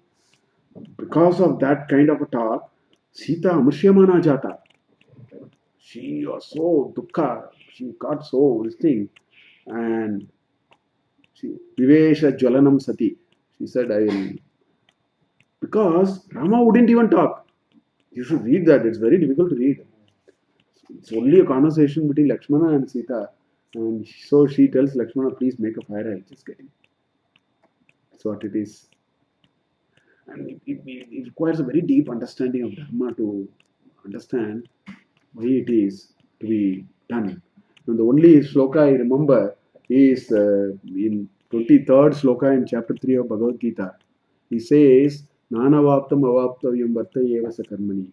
Because of that kind of a talk, Sita Amrishyamana Jata. She was so dukkha, she got so this thing, and she Vivesha Jwalanam Sati. She said, I will, because Rama wouldn't even talk. You should read that, it's very difficult to read. It's only a conversation between Lakshmana and Sita. And so she tells Lakshmana, please make a fire, I'll just get it. That's what it is. And it requires a very deep understanding of Dharma to understand why it is to be done. And the only shloka I remember is in 23rd shloka in chapter 3 of Bhagavad Gita. He says, Nanavaptam avaptavyam varta eva sakarmani.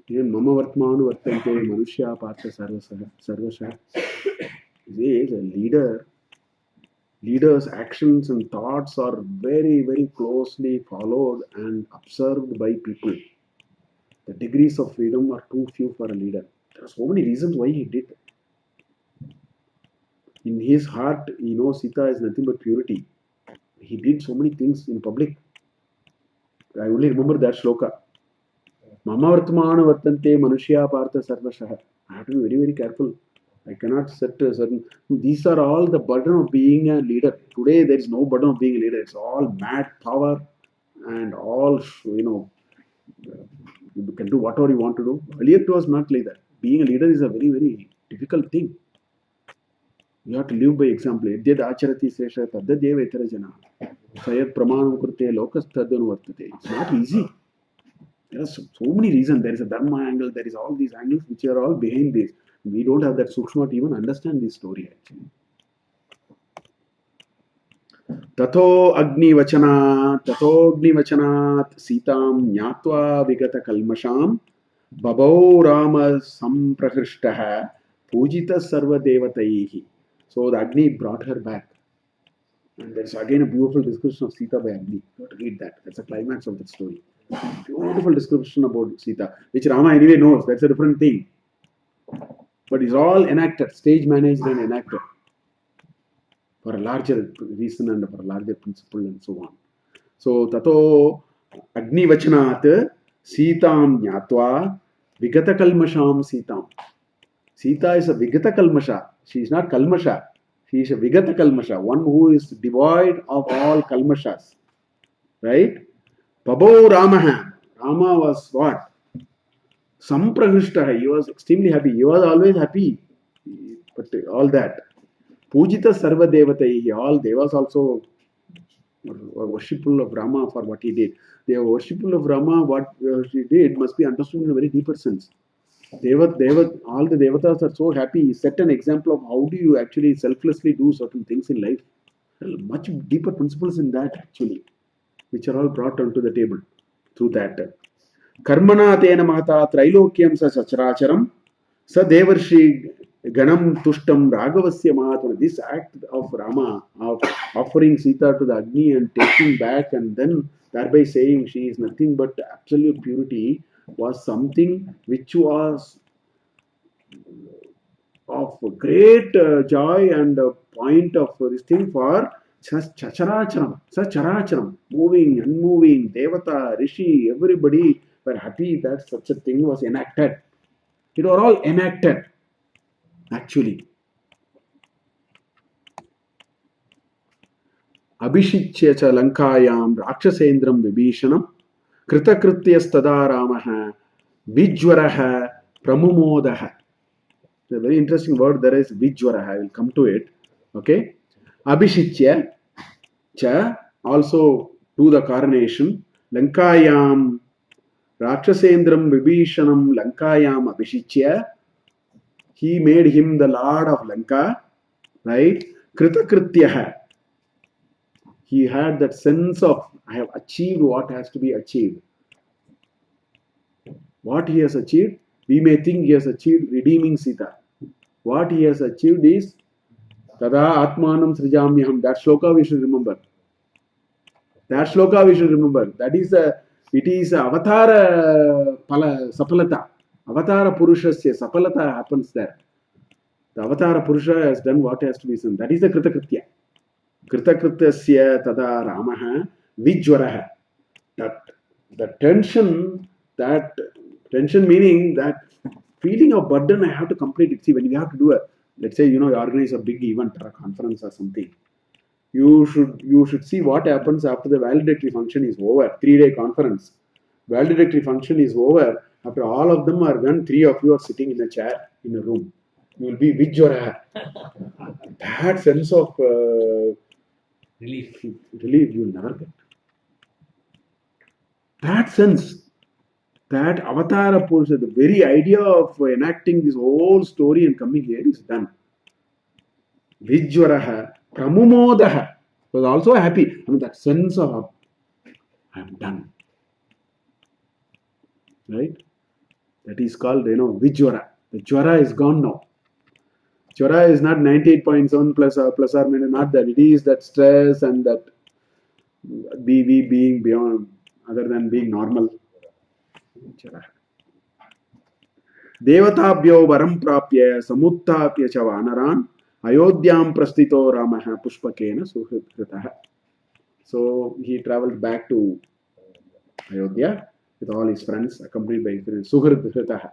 Mama vartmanu vartante manushya partha sarvasha. He says a leader's actions and thoughts are very, very closely followed and observed by people. The degrees of freedom are too few for a leader. There are so many reasons why he did. In his heart, he knows Sita is nothing but purity. He did so many things in public. I only remember that shloka. Mama vartmana vartante manushya partha sarvashaha. I have to be very, very careful. I cannot set a certain. These are all the burden of being a leader. Today, there is no burden of being a leader. It's all mad power and all, you can do whatever you want to do. Earlier, it was not like that. Being a leader is a very, very difficult thing. You have to live by example. It's not easy. There are so many reasons. There is a Dharma angle. There is all these angles which are all behind this. We don't have that sukshma to even understand this story actually. Tato Agnivachanat Sitam Nyatva Vigata Kalmasham Babau Rama Samprahrishtaha Pujita Sarva Devataihi. So the Agni brought her back. And there's again a beautiful description of Sita by Agni. You have to read that. That's the climax of that story. Beautiful description about Sita, which Rama anyway knows. That's a different thing. But it's all enacted, stage managed and enacted for a larger reason and for a larger principle and so on. So, Tato Agni Vachanat Sitam Nyatva Vigata Kalmasham Sitam. Sita is a Vigata Kalmasha. She is not Kalmasha. She is a Vigata Kalmasha, one who is devoid of all Kalmashas. Right? Pabo Ramaha. Rama was what? Samprahrishtaha. He was extremely happy. He was always happy. But all that. Pujita Sarva Devatai. All Devas also were worshipful of Rama for what he did. They are worshipful of Rama. What he did must be understood in a very deeper sense. All the Devatas are so happy. He set an example of how do you actually selflessly do certain things in life. Much deeper principles in that actually, which are all brought onto the table through that. Karmana tena mahata trilokyam sa sacharacharam sa devarshi ganam tushtam ragavasya mahatma. This act of Rama, of offering Sita to the Agni and taking back and then thereby saying she is nothing but absolute purity, was something which was of great joy and point of this thing for Characharam, moving, unmoving, Devata, Rishi, everybody were happy that such a thing was enacted. It was all enacted, actually. Abhishicya cha Lankayam Rakshasendram Vibhishanam Kritakrityastada Ramaha Vijwaraha Pramumodaha. It's a very interesting word. There is Vijwaraha. I will come to it. Okay. Abhishicya cha, also to the coronation. Lankayam Rakshasendram Vibhishanam Lankayam Abhishicya. He made him the Lord of Lanka. Right. Kritakrityaha. He had that sense of, I have achieved what has to be achieved. What he has achieved, we may think he has achieved redeeming Sita. What he has achieved is Tada Atmanam Srijamyaham. That shloka we should remember. That shloka we should remember. That is it is Avatara Sapalata. Avatara Purushasya Sapalata happens there. The Avatara Purusha has done what has to be done. That is the Kritakritya. Kritakrityasya tada Ramaha Vijwaraha. That the tension meaning that feeling of burden, I have to complete it. See, when you have to do let's say, you organize a big event or a conference or something, you should see what happens after the valedictory function is over. 3-day conference. Valedictory function is over. After all of them are done, 3 of you are sitting in a chair in a room. You will be Vijwaraha. That sense of relief you will never get. That sense, that Avatara Purusha, the very idea of enacting this whole story and coming here is done. Vijwaraha, Pramumodaha was also happy. That sense of I am done. Right? That is called, Vijwara. The Jwara is gone now. Jwara is not 98.7 plus or minus, not that. It is that stress and that being beyond, other than being normal. Devatabhyo varam prapya samuttapya cha vanaran ayodhyam prastito ramaha pushpakena suhritaha. So he traveled back to Ayodhya with all his friends, accompanied by his friends. Suhritaha.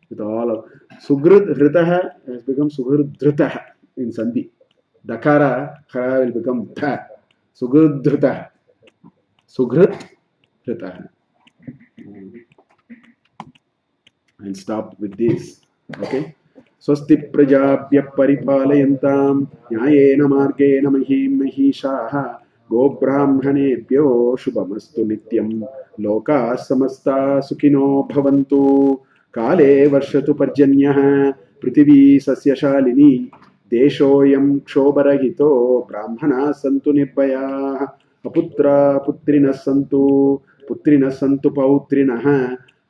With all of Sugrit Hritaha has become Sugrit Dhritaha in Sandhi. Dakara Khara will become Dha. Sugrit Dhritaha. Sugrit Hritaha. I'll stop with this. Okay. Swasti Prajabhya Paripalayantam Nyayena Margena Mahim Mahishaha Gobrahmanebhyo Shubhamastu Nityam Loka Samasta Sukhino Bhavantu Kale Varshatu Parjanyah पृथिवी सस्यशालिनी देशोऽयं क्षोभरहितो ब्राह्मणाः सन्तु निर्भयाः अपुत्रा पुत्रिणः सन्तु पौत्रिणः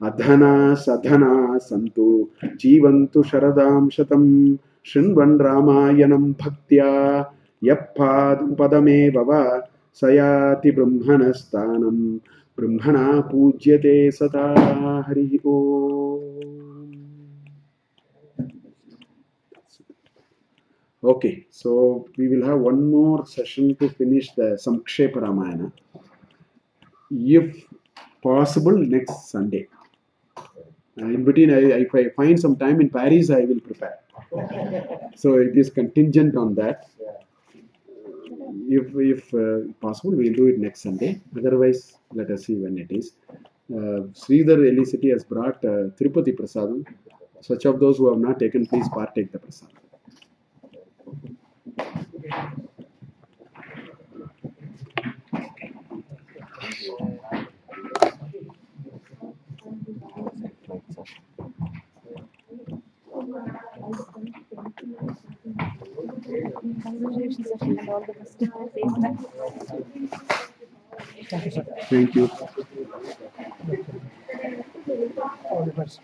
अधना सधना सन्तु जीवन्तु शरदां शतं शृण्वन् रामायणं भक्त्या यः पदमेव वा स याति ब्रह्मणस्थानं ब्रह्मणा पूज्यते सदा हरिः ओम्. Okay, so we will have one more session to finish the Samkshepa Ramayana. If possible, next Sunday. In between, if I find some time in Paris, I will prepare. So it is contingent on that. If possible, we will do it next Sunday. Otherwise, let us see when it is. Sridhar Elicity has brought Tirupati Prasadam. Such of those who have not taken, please partake the prasadam.
Congratulations, sir, and all the best.
Thank you.
All the best.